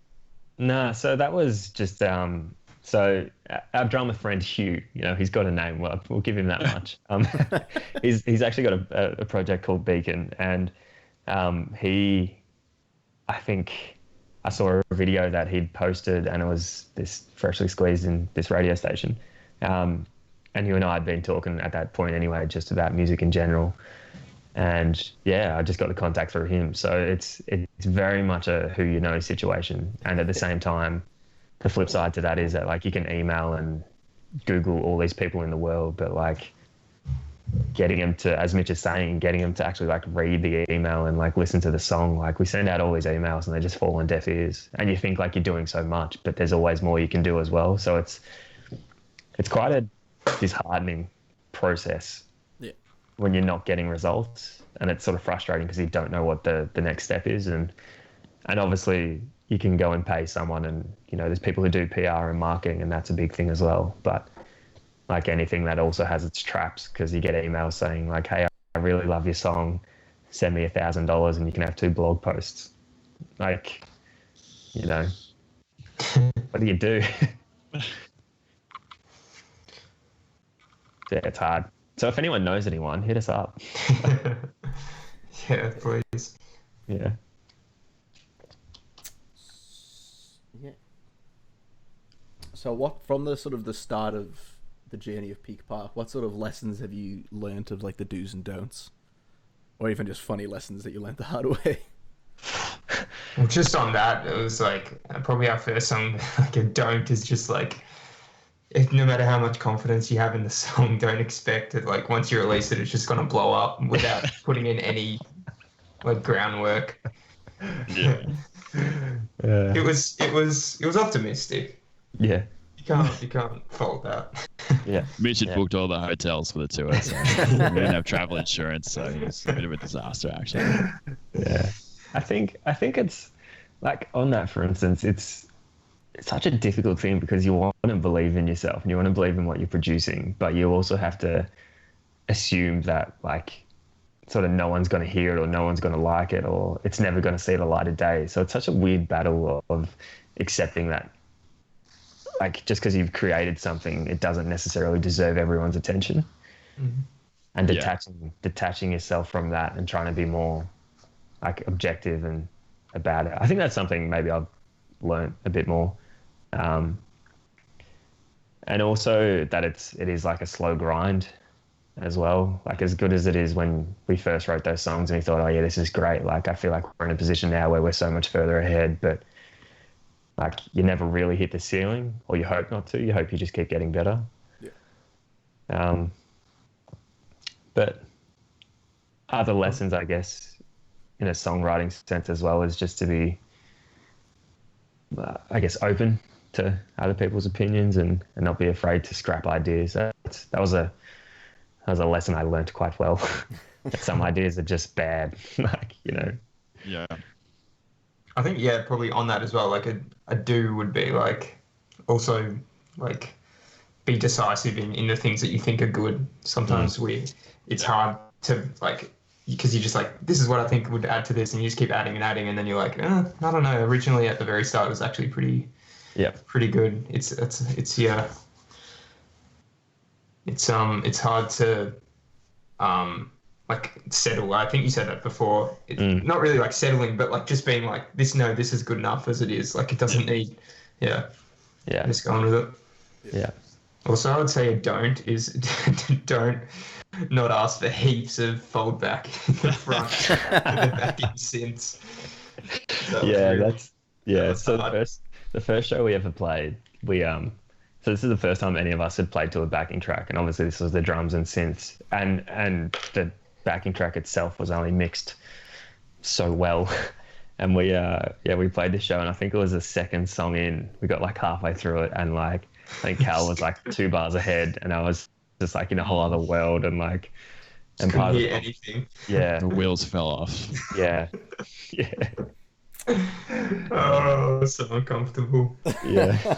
No, so that was just so our drummer friend Hugh, you know, he's got a name. Well, we'll give him that much. He's actually got a project called Beacon, and I think I saw a video that he'd posted, and it was this Freshly Squeezed in this radio station. And you and I had been talking at that point anyway, just about music in general. And I just got the contact through him. So it's very much a who you know situation. And at the same time, the flip side to that is that like you can email and Google all these people in the world, but like getting them to, as Mitch is saying, getting them to actually like read the email and like listen to the song. Like we send out all these emails and they just fall on deaf ears. And you think like you're doing so much, but there's always more you can do as well. So it's quite a disheartening process when you're not getting results, and it's sort of frustrating because you don't know what the next step is, and obviously you can go and pay someone, and you know there's people who do PR and marketing, and that's a big thing as well. But like anything, that also has its traps, because you get emails saying like, hey, I really love your song, send me $1,000 and you can have 2 blog posts. Like, you know, what do you do? Yeah, it's hard. So if anyone knows anyone, hit us up. Yeah, please. Yeah. Yeah. So what, from the sort of the start of the journey of Peak Park, what sort of lessons have you learnt of like the do's and don'ts? Or even just funny lessons that you learnt the hard way? Well, just on that, it was like probably our first song, like a don't is just like, if no matter how much confidence you have in the song, don't expect it. Like once you release it, it's just gonna blow up without putting in any like groundwork. Yeah. It was optimistic. Yeah. can't fault that. Yeah. Mitch had booked all the hotels for the tour, so we didn't have travel insurance, so it was a bit of a disaster actually. Yeah. I think it's like on that, for instance, it's such a difficult thing because you want to believe in yourself and you want to believe in what you're producing, but you also have to assume that like sort of no one's going to hear it or no one's going to like it or it's never going to see the light of day. So it's such a weird battle of accepting that like just because you've created something, it doesn't necessarily deserve everyone's attention. Mm-hmm. And detaching yourself from that and trying to be more like objective and about it. I think that's something maybe I've learned a bit more. And also that it is like a slow grind as well. Like as good as it is when we first wrote those songs and we thought, oh yeah, this is great. Like I feel like we're in a position now where we're so much further ahead, but like you never really hit the ceiling, or you hope not to. You hope you just keep getting better. Yeah. But other lessons, I guess, in a songwriting sense as well, is just to be, I guess, open to other people's opinions and not be afraid to scrap ideas. That was a lesson I learned quite well. Some ideas are just bad, like, you know. Yeah. I think, yeah, probably on that as well, like a do would be like also like be decisive in the things that you think are good. Sometimes it's hard to like, because you're just like, this is what I think would add to this, and you just keep adding and adding, and then you're like, I don't know. Originally at the very start it was actually pretty good. It's hard to like settle. I think you said that before. Not really like settling, but like just being like this is good enough as it is. Like it doesn't need just going with it. Yeah. Also, I would say don't not ask for heaps of fold back in the front and the back in synths. So the first show we ever played, so this is the first time any of us had played to a backing track, and obviously this was the drums and synths, and the backing track itself was only mixed so well. And we played the show, and I think it was the second song in, we got like halfway through it, and like I think Cal was like 2 bars ahead, and I was just like in a whole other world, and like and couldn't hear anything. Yeah, the wheels fell off. Yeah. Oh, so uncomfortable. Yeah.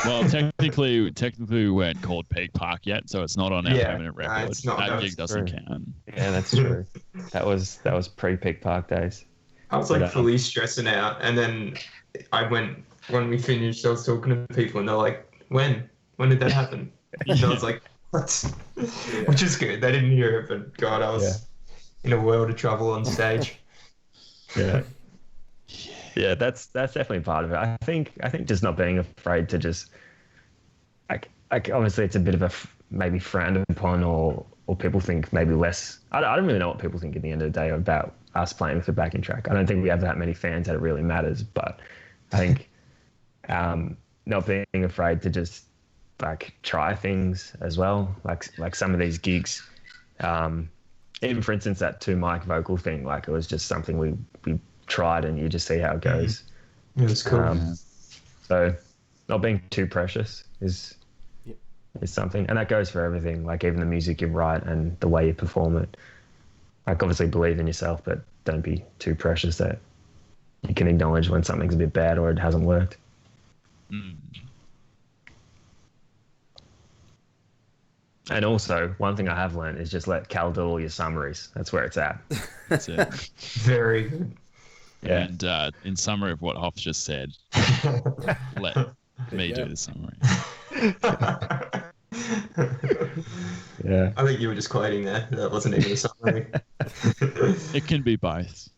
Well, technically we weren't called Peak Park yet, so it's not on our permanent record. It's not, that gig doesn't count. Yeah, that's true. That was pre-Peak Park days. I was like fully stressing out, and then when we finished, I was talking to people, and they're like, when did that happen? And I was like, what? Yeah. Which is good. They didn't hear it, but God, I was in a world of trouble on stage. Yeah, that's definitely part of it. I think just not being afraid to just like obviously it's a bit of a maybe frowned upon or people think maybe less. I don't really know what people think at the end of the day about us playing with a backing track. I don't think we have that many fans that it really matters, but I think not being afraid to just like try things as well, like some of these gigs, even for instance that 2-mic vocal thing, like it was just something we tried, and you just see how it goes. Yeah, it's cool. So not being too precious is something, and that goes for everything, like even the music you write and the way you perform it. Like obviously believe in yourself, but don't be too precious that you can acknowledge when something's a bit bad or it hasn't worked. And also, one thing I have learned is just let Cal do all your summaries. That's where it's at. That's it. Very good. Yeah. And in summary of what Hoff just said, let me do the summary. Yeah. I think you were just quoting there. That wasn't even a summary. It can be both.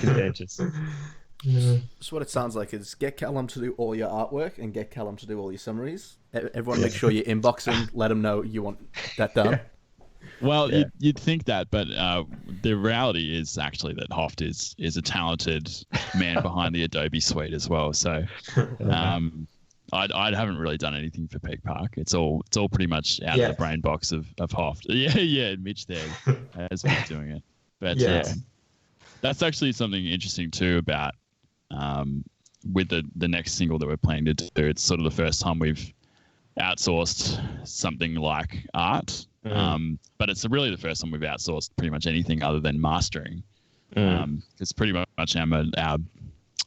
Contentious. So what it sounds like is get Callum to do all your artwork and get Callum to do all your summaries. Everyone make sure you inbox him, let him know you want that done. Well, you'd think that, but the reality is actually that Hoft is a talented man behind the Adobe suite as well. So I haven't really done anything for Peak Park. It's all pretty much out of the brain box of Hoft. Yeah, Mitch there has been doing it. But that's actually something interesting too about with the next single that we're planning to do. It's sort of the first time we've outsourced something like art. But it's really the first time we've outsourced pretty much anything other than mastering. Because pretty much our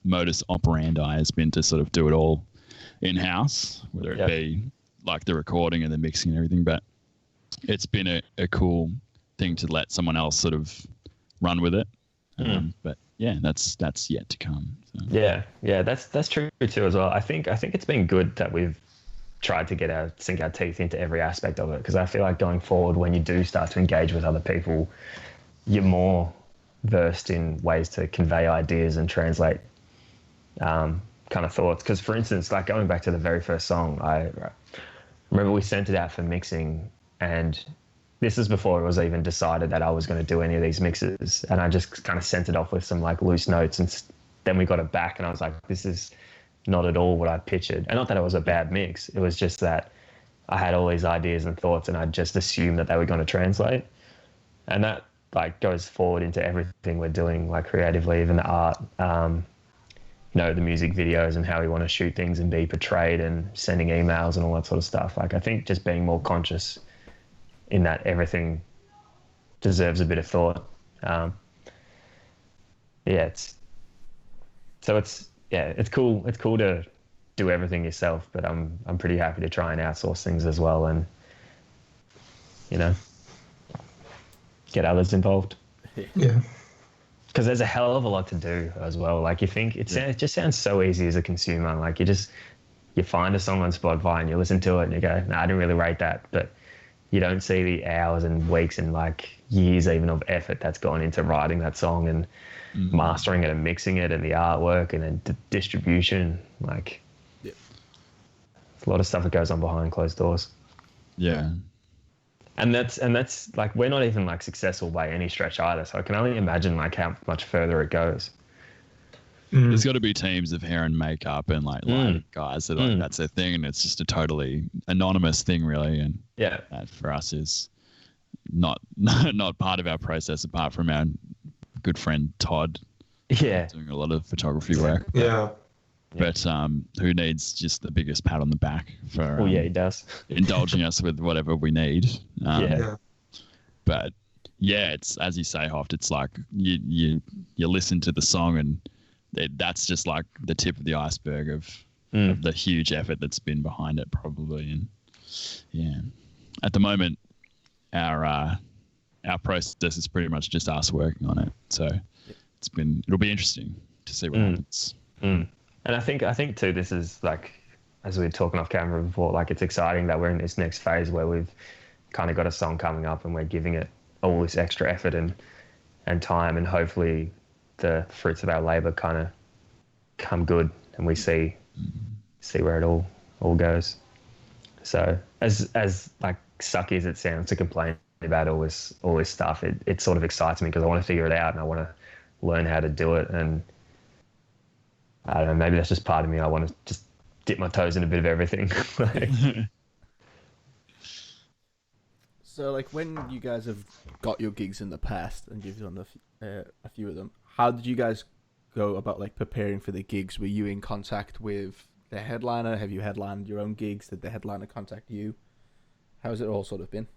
modus operandi has been to sort of do it all in-house, whether it be like the recording and the mixing and everything. But it's been a cool thing to let someone else sort of run with it. But yeah, that's yet to come. So. Yeah, that's true too as well. I think it's been good that we've tried to sink our teeth into every aspect of it, because I feel like going forward, when you do start to engage with other people, you're more versed in ways to convey ideas and translate kind of thoughts. Because for instance, like going back to the very first song, I remember we sent it out for mixing, and this is before it was even decided that I was going to do any of these mixes, and I just kind of sent it off with some like loose notes, and then we got it back and I was like, this is not at all what I pictured. And not that it was a bad mix, it was just that I had all these ideas and thoughts and I just assumed that they were going to translate. And that like goes forward into everything we're doing, like creatively, even the art, the music videos and how we want to shoot things and be portrayed, and sending emails and all that sort of stuff. Like I think just being more conscious in that everything deserves a bit of thought. It's cool. It's cool to do everything yourself, but I'm pretty happy to try and outsource things as well, and get others involved. Yeah. Because there's a hell of a lot to do as well. Like you think it just sounds so easy as a consumer. Like you find a song on Spotify and you listen to it and you go, I didn't really rate that, but you don't see the hours and weeks and like years even of effort that's gone into writing that song and mastering it and mixing it, and the artwork and then distribution. Like, there's a lot of stuff that goes on behind closed doors. Yeah. And that's like, we're not even like successful by any stretch either. So I can only imagine like how much further it goes. There's got to be teams of hair and makeup and like guys that like that's their thing, and it's just a totally anonymous thing, really. And that for us is not part of our process, apart from our good friend Todd. Yeah, doing a lot of photography work. Yeah. But who needs just the biggest pat on the back for he does indulging us with whatever we need. But yeah, it's, as you say, Hoft, it's like you listen to the song and that's just like the tip of the iceberg of the huge effort that's been behind it, probably. And yeah, at the moment, our process is pretty much just us working on it. So it'll be interesting to see what happens. And I think too, this is like, as we were talking off camera before, like it's exciting that we're in this next phase where we've kind of got a song coming up and we're giving it all this extra effort and time, and hopefully the fruits of our labor kind of come good and we see where it all goes. So as like sucky as it sounds to complain about all this stuff, it sort of excites me because I want to figure it out and I want to learn how to do it. And I don't know, maybe that's just part of me. I want to just dip my toes in a bit of everything. So, like, when you guys have got your gigs in the past and you've done a few of them, how did you guys go about, like, preparing for the gigs? Were you in contact with the headliner? Have you headlined your own gigs? Did the headliner contact you? How's it all sort of been?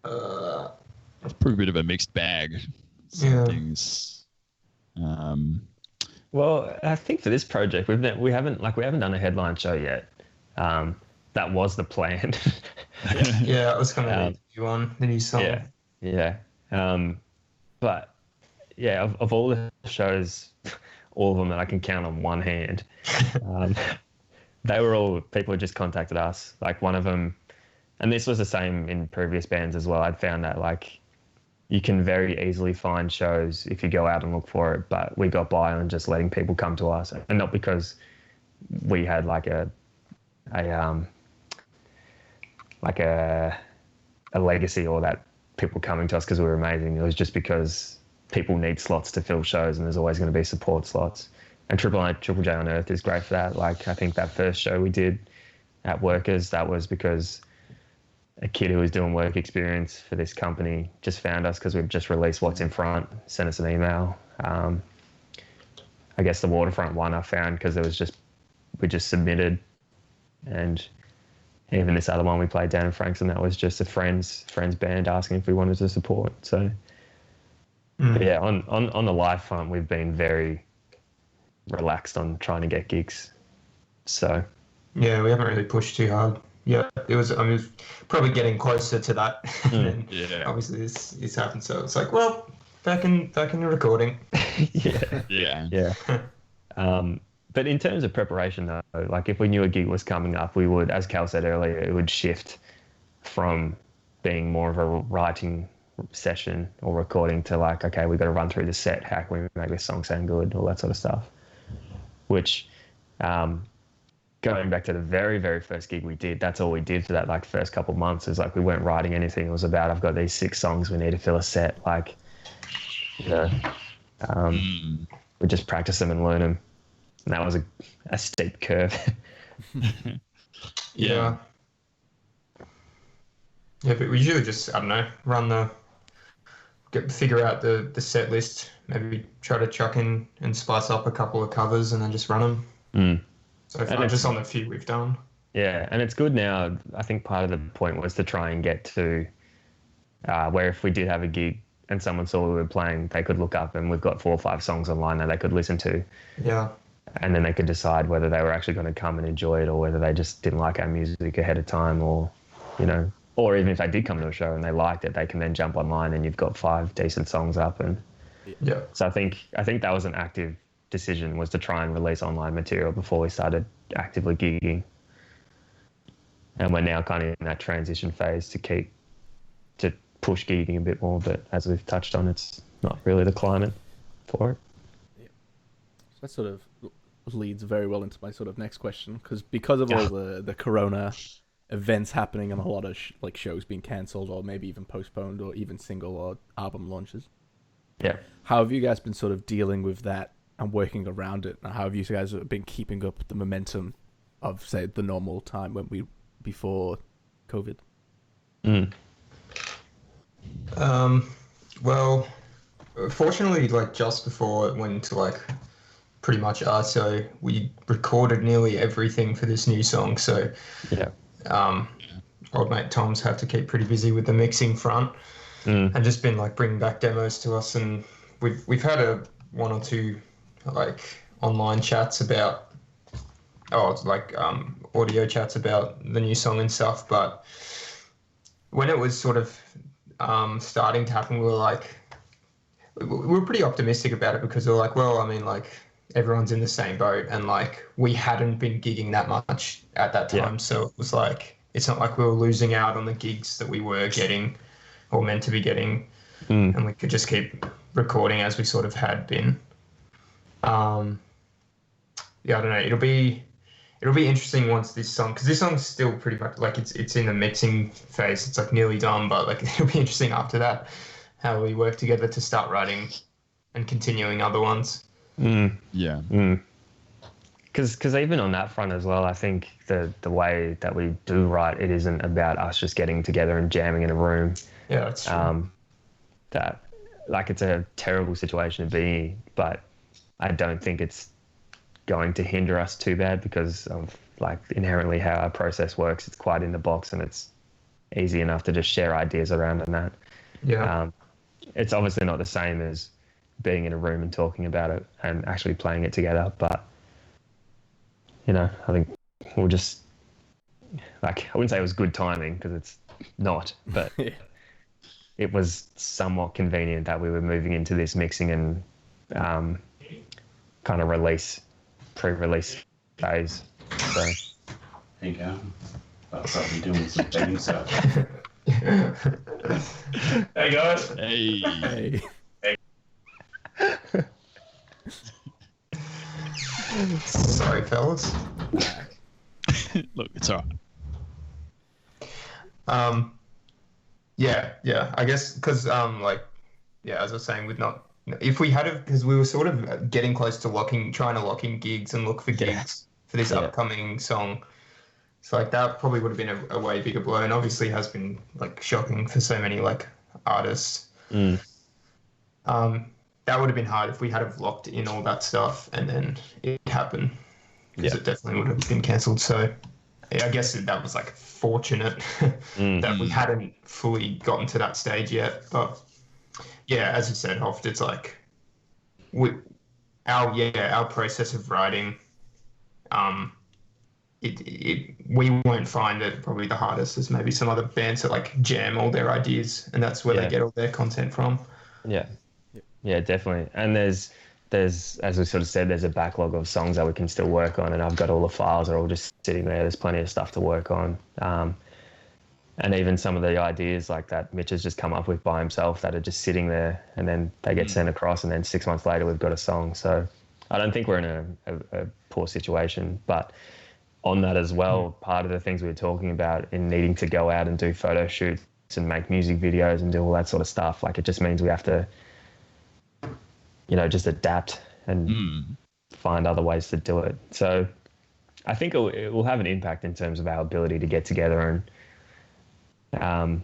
It's probably a bit of a mixed bag. Some things. Well, I think for this project, we haven't done a headline show yet. That was the plan. I was kind of you on the new song. Yeah. But yeah, of all the shows, all of them that I can count on one hand, they were all people who just contacted us. Like one of them, and this was the same in previous bands as well. I'd found that like you can very easily find shows if you go out and look for it, but we got by on just letting people come to us, and not because we had like a legacy or that people coming to us because we were amazing. It was just because people need slots to fill shows, and there's always going to be support slots. And Triple J on Earth is great for that. Like I think that first show we did at Workers, that was because a kid who was doing work experience for this company just found us because we've just released What's in Front, sent us an email. I guess the Waterfront one I found because we we just submitted, and even this other one we played down in Frankston, that was just a friend's band asking if we wanted to support. So but yeah, on the live front, we've been very relaxed on trying to get gigs. So yeah, we haven't really pushed too hard. Yeah, it was probably getting closer to that. And then obviously this happened, so it's like, well, back in the recording. Yeah. But in terms of preparation, though, like if we knew a gig was coming up, we would, as Cal said earlier, it would shift from being more of a writing session or recording to like, okay, we've got to run through the set. How can we make this song sound good? All that sort of stuff. Which, going back to the very, very first gig we did, that's all we did for that like first couple of months. Is like we weren't writing anything. It was about, I've got these 6 songs, we need to fill a set. Like, you know, we just practice them and learn them. And that was a steep curve. Yeah, but we usually just, I don't know, figure out the set list, maybe try to chuck in and spice up a couple of covers and then just run them. So far, just on the few we've done. Yeah, and it's good now. I think part of the point was to try and get to where if we did have a gig and someone saw we were playing, they could look up and we've got 4 or 5 songs online that they could listen to. Yeah. And then they could decide whether they were actually going to come and enjoy it or whether they just didn't like our music ahead of time, or, you know, or even if they did come to a show and they liked it, they can then jump online and you've got 5 decent songs up. And yeah. So I think that was an active decision, was to try and release online material before we started actively gigging. And we're now kind of in that transition phase to push gigging a bit more, but as we've touched on, it's not really the climate for it. Yeah. So that sort of leads very well into my sort of next question, because of all the corona events happening and a lot of like shows being cancelled or maybe even postponed or even single or album launches. Yeah. How have you guys been sort of dealing with that and working around it? And how have you guys been keeping up the momentum of, say, the normal time before COVID? Well, fortunately, like just before it went into like pretty much ISO, we recorded nearly everything for this new song. So yeah. Old mate Tom's had to keep pretty busy with the mixing front, and just been like bringing back demos to us, and we've had 1 or 2 like online chats about audio chats about the new song and stuff. But when it was sort of starting to happen, we were pretty optimistic about it, because we were like, well, I mean, like everyone's in the same boat, and like we hadn't been gigging that much at that time, so it was like, it's not like we were losing out on the gigs that we were getting or meant to be getting, and we could just keep recording as we sort of had been. I don't know, it'll be interesting once this song, because this song's still pretty much like it's in the mixing phase, it's like nearly done, but like it'll be interesting after that how we work together to start writing and continuing other ones. Yeah. Because even on that front as well, I think the way that we do write, it isn't about us just getting together and jamming in a room. Yeah, that's true. That, like, it's a terrible situation to be in, but I don't think it's going to hinder us too bad, because of like inherently how our process works. It's quite in the box, and it's easy enough to just share ideas around and that. Yeah. It's obviously not the same as being in a room and talking about it and actually playing it together, but you know, I think we'll just, like, I wouldn't say it was good timing, because it's not, but it was somewhat convenient that we were moving into this mixing and kind of pre-release phase. So Hey, Cal. I'll probably doing some things. So. Hey, guys. Hey. Sorry, fellas. Look, it's all right. Yeah. I guess because as I was saying, if we had, because we were sort of getting close to trying to lock in gigs and look for gigs for this upcoming song. So like that probably would have been a way bigger blow, and obviously has been like shocking for so many like artists. That would have been hard if we had have locked in all that stuff and then it happened. because it definitely would have been cancelled. So I guess that was like fortunate that we hadn't fully gotten to that stage yet. But yeah, as you said, Hoft, it's like our process of writing, we won't find it probably the hardest as maybe some other bands that like jam all their ideas, and that's where they get all their content from. Yeah, definitely. And there's as we sort of said, there's a backlog of songs that we can still work on, and I've got all the files are all just sitting there. There's plenty of stuff to work on. And even some of the ideas like that Mitch has just come up with by himself that are just sitting there, and then they get sent across, and then 6 months later we've got a song. So I don't think we're in a poor situation. But on that as well, part of the things we were talking about in needing to go out and do photo shoots and make music videos and do all that sort of stuff, like it just means we have to, just adapt and find other ways to do it. So I think it will have an impact in terms of our ability to get together and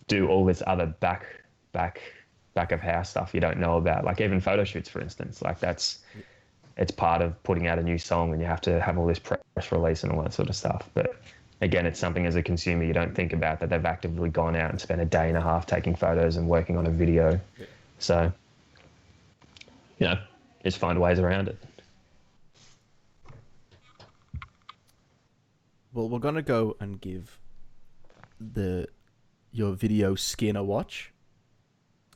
do all this other back of house stuff you don't know about, like even photo shoots, for instance. Like it's part of putting out a new song, and you have to have all this press release and all that sort of stuff. But again, it's something as a consumer you don't think about, that they've actively gone out and spent a day and a half taking photos and working on a video. So just find ways around it. Well, we're gonna go and give your video skin a watch,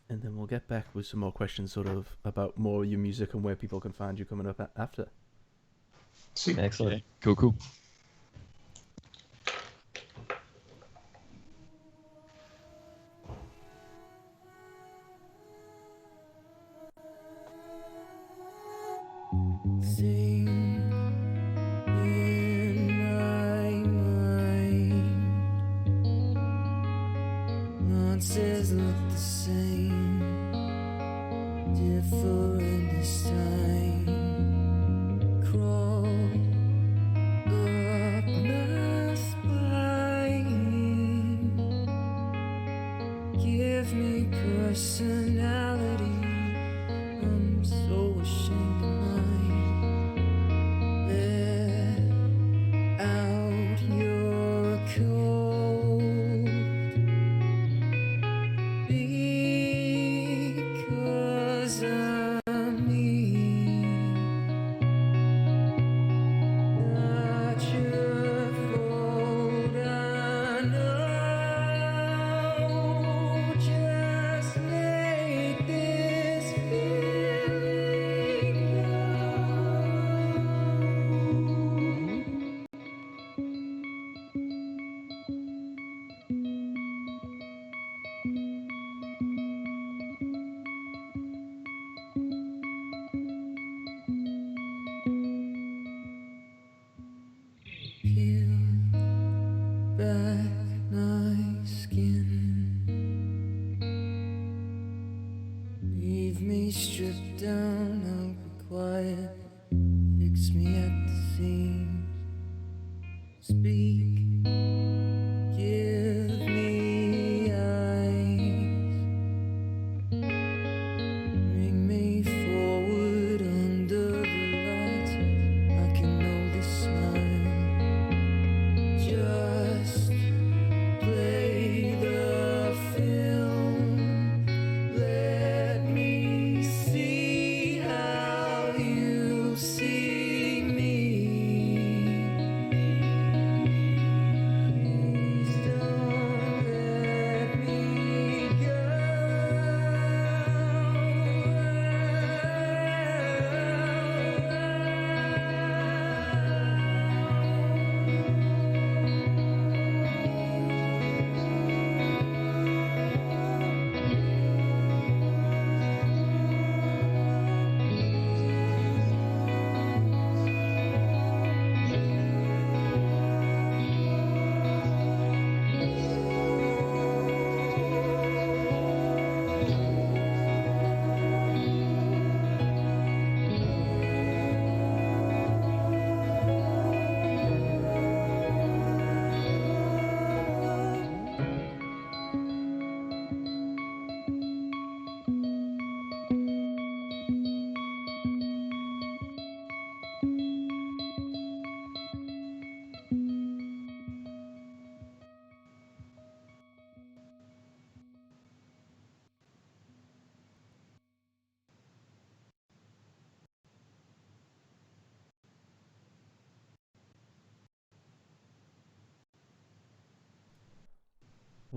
and then we'll get back with some more questions sort of about more of your music and where people can find you coming up after. Excellent. Yeah, cool. Sing in my mind. Monsters look the same, different this time. Crawl up my spine. Give me personality. I'm so ashamed of mine. Let out your cold, because I'm me. Not your fault, I know. Just make this feeling peel back my skin. Leave me stripped down, I'll be quiet. Fix me at the seams. Speak, give me eyes. Bring me forward under the lights. I can know this smile. Just play the film. Let me see how you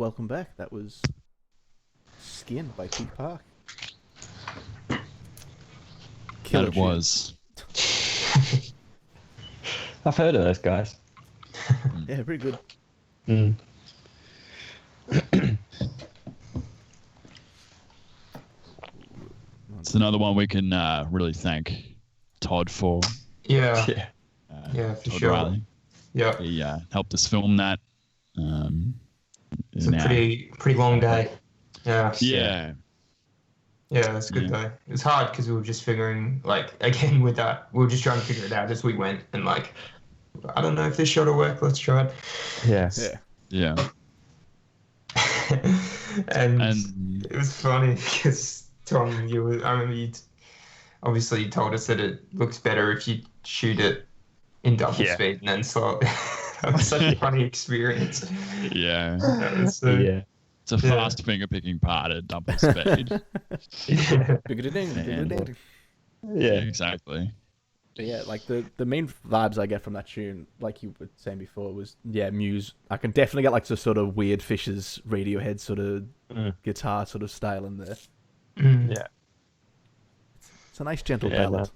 welcome back. That was Skin by Peak Park. That it was. I've heard of those guys. Yeah, pretty good. Mm. It's another one we can really thank Todd for. Yeah. Yeah. Yeah, for Todd sure. Riley. Yeah. He helped us film that. It's a pretty long day. Yeah. Yeah. Yeah, that's a good day. It was hard because we were just figuring, like, again with that, we were just trying to figure it out as we went, and like, I don't know if this shot will work. Let's try it. Yeah. Yeah. and And it was funny because Tom, I remember you obviously told us that it looks better if you shoot it in double speed and then slow. That was such a funny experience. yeah. Yeah. It's a fast finger picking part at double speed. Yeah. Exactly. But yeah, like the main vibes I get from that tune, like you were saying before, was Muse. I can definitely get like the sort of Weird Fishes Radiohead sort of guitar sort of style in there. Yeah. It's a nice gentle ballad.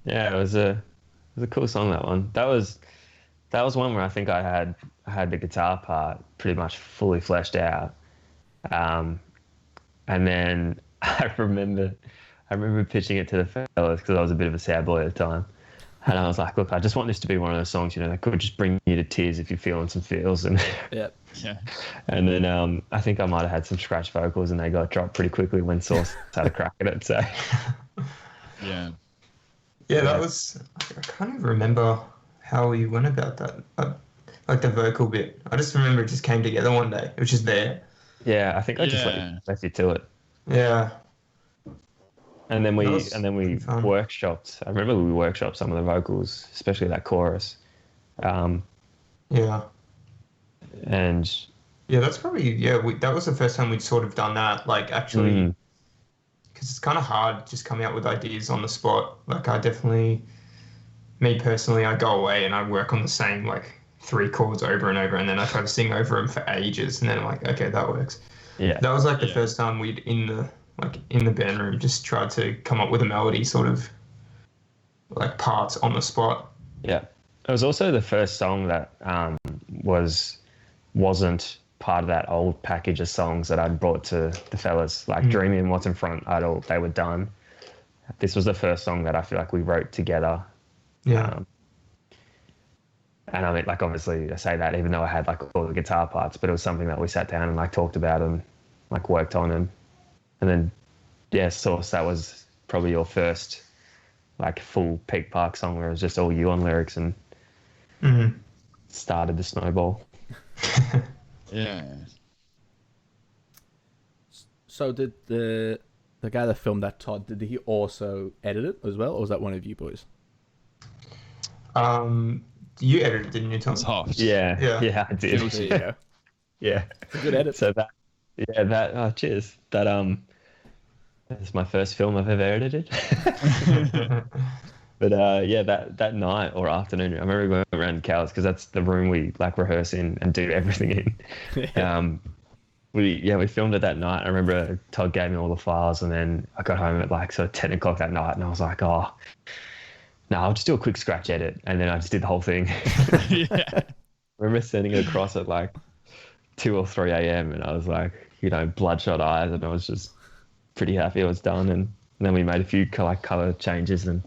Yeah, it was a cool song, that one. That was one where I think I had the guitar part pretty much fully fleshed out. And then I remember pitching it to the fellas because I was a bit of a sad boy at the time. And I was like, look, I just want this to be one of those songs, that could just bring you to tears if you're feeling some feels. And yeah. And then I think I might have had some scratch vocals and they got dropped pretty quickly when Source had a crack at it. So Yeah. Yeah, that was. I can't even remember how we went about that. Like the vocal bit. I just remember it just came together one day. It was just there. yeah, I think I just left you to it. Yeah. And then we fun. workshopped. I remember we workshopped some of the vocals, especially that chorus. Yeah. And Yeah, that's probably that was the first time we'd sort of done that. Like actually, because it's kind of hard just coming up with ideas on the spot. Like me personally, I go away and I work on the same like 3 chords over and over, and then I try to sing over them for ages, and then I'm like, okay, that works. yeah, That was like the first time we'd in the band room just tried to come up with a melody, sort of like parts on the spot. yeah. It was also the first song that wasn't part of that old package of songs that I'd brought to the fellas. Like Dreaming and What's in Front, they were done. This was the first song that I feel like we wrote together. Yeah. And I mean, like, obviously I say that even though I had like all the guitar parts, but it was something that we sat down and like talked about and like worked on. And then, Source, that was probably your first like full Peak Park song where it was just all you on lyrics and started the snowball. Yeah. So did the guy that filmed that, Todd, did he also edit it as well, or was that one of you boys? You edited, didn't you, Tom? It's hot. Yeah, I did. There you go. Yeah, It's a good edit. so cheers. That's my first film I've ever edited. But that night or afternoon, I remember going around Cow's because that's the room we like rehearse in and do everything in. We filmed it that night. I remember Todd gave me all the files, and then I got home at like sort of 10 o'clock that night, and I was like, oh, no, I'll just do a quick scratch edit, and then I just did the whole thing. Yeah. I remember sending it across at like 2 or 3 a.m. and I was like, bloodshot eyes, and I was just pretty happy it was done. And then we made a few color changes, and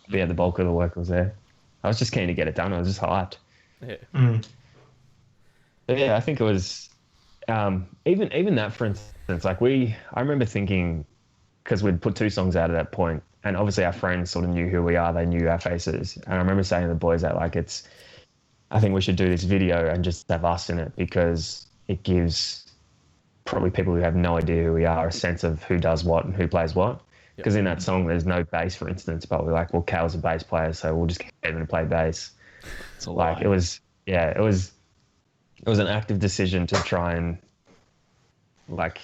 the bulk of the work was there. I was just keen to get it done. I was just hyped. Yeah. But yeah, I think it was even that, for instance, like I remember thinking, because we'd put 2 songs out at that point, and obviously our friends sort of knew who we are, they knew our faces. And I remember saying to the boys that I think we should do this video and just have us in it, because it gives probably people who have no idea who we are a sense of who does what and who plays what. Because in that song, there's no bass, for instance, but we're like, well, Cal's a bass player, so we'll just get him to play bass. It's a lie. Like it was an active decision to try and, like,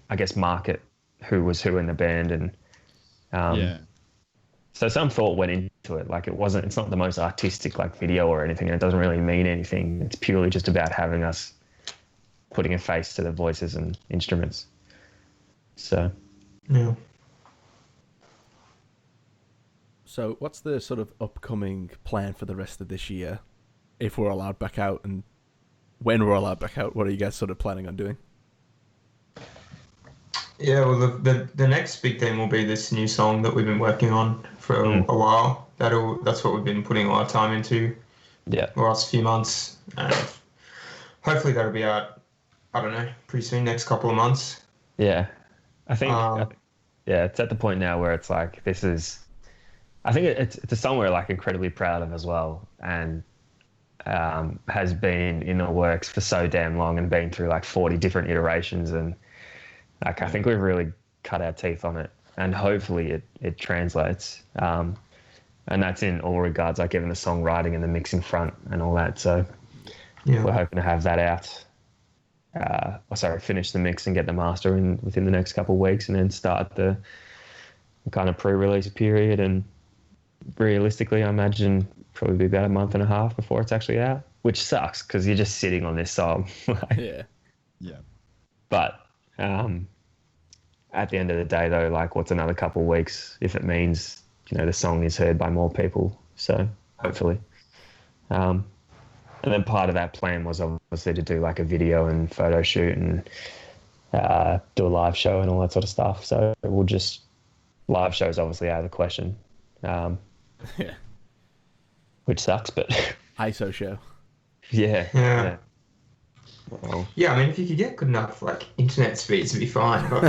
I guess, market who was who in the band, and so some thought went into it. Like it's not the most artistic like video or anything, and it doesn't really mean anything. It's purely just about having us putting a face to the voices and instruments. So Yeah. So, what's the sort of upcoming plan for the rest of this year, if we're allowed back out, and when we're allowed back out? What are you guys sort of planning on doing? Yeah, well, the next big thing will be this new song that we've been working on for a while. That's what we've been putting a lot of time into the last few months. And hopefully that'll be out, I don't know, pretty soon, next couple of months. Yeah. I think it's at the point now where it's like, I think it's a song we're like incredibly proud of as well, and has been in the works for so damn long and been through like 40 different iterations, and like I think we've really cut our teeth on it, and hopefully it translates. And that's in all regards, like even the songwriting and the mixing front and all that. So we're hoping to have that out. Finish the mix and get the master in within the next couple of weeks, and then start the kind of pre-release period. And realistically, I imagine probably be about a month and a half before it's actually out, which sucks because you're just sitting on this song. Yeah. But at the end of the day, though, like, what's another couple of weeks if it means, the song is heard by more people? So hopefully. And then part of that plan was obviously to do like a video and photo shoot and do a live show and all that sort of stuff. So live shows obviously out of the question. Which sucks, but ISO show. Yeah. Well, yeah, I mean, if you could get good enough like internet speeds, it'd be fine. But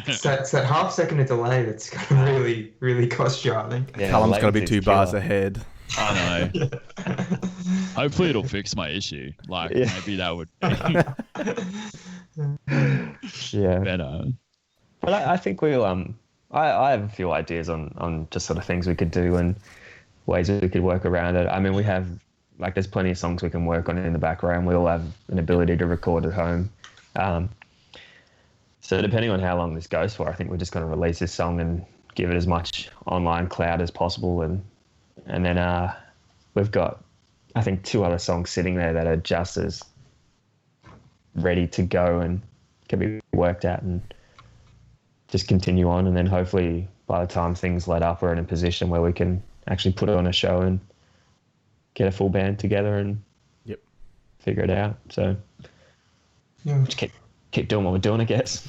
it's that half second of delay that's gonna really, really cost you, I think. yeah, Callum's got to be 2 latency's bars killer. ahead. I know. Hopefully it'll fix my issue. Like maybe that would be Yeah. better. But I think we'll I have a few ideas on just sort of things we could do and ways that we could work around it. I mean, we have, like, there's plenty of songs we can work on in the background. We all have an ability to record at home. So depending on how long this goes for, I think we're just going to release this song and give it as much online cloud as possible. And then we've got, I think, 2 other songs sitting there that are just as ready to go and can be worked out and just continue on. And then hopefully by the time things let up, we're in a position where we can actually put on a show and get a full band together and figure it out. So just keep doing what we're doing, I guess.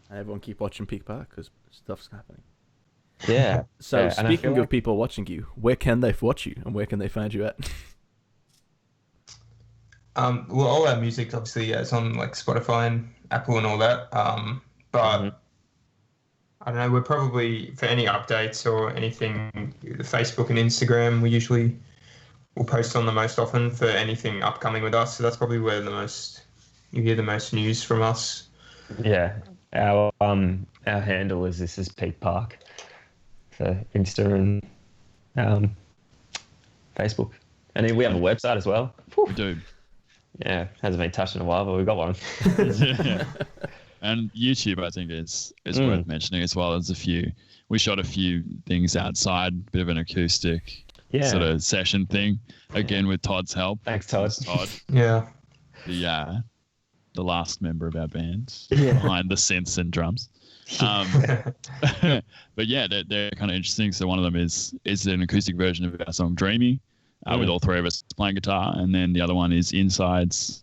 Everyone keep watching Peak Park because stuff's happening. Yeah. So and I speaking feel of people watching you, where can they watch you and where can they find you at? Well, all our music obviously is on like Spotify and Apple and all that. But I don't know, we're probably, for any updates or anything, the Facebook and Instagram, we'll post on the most often for anything upcoming with us. So that's probably where you hear the most news from us. Yeah. Our handle is This Is Peak Park. So Insta and Facebook. And then we have a website as well. We do. Yeah, hasn't been touched in a while, but we've got one. Yeah. And YouTube, I think, is worth mentioning as well. We shot a few things outside, bit of an acoustic sort of session thing, again with Todd's help. Thanks, Todd. Todd, Yeah. The last member of our band, behind the synths and drums. But yeah, they're kind of interesting. So one of them is an acoustic version of our song "Dreamy," with all 3 of us playing guitar, and then the other one is Insides,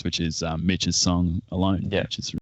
which is Mitch's song "Alone," which is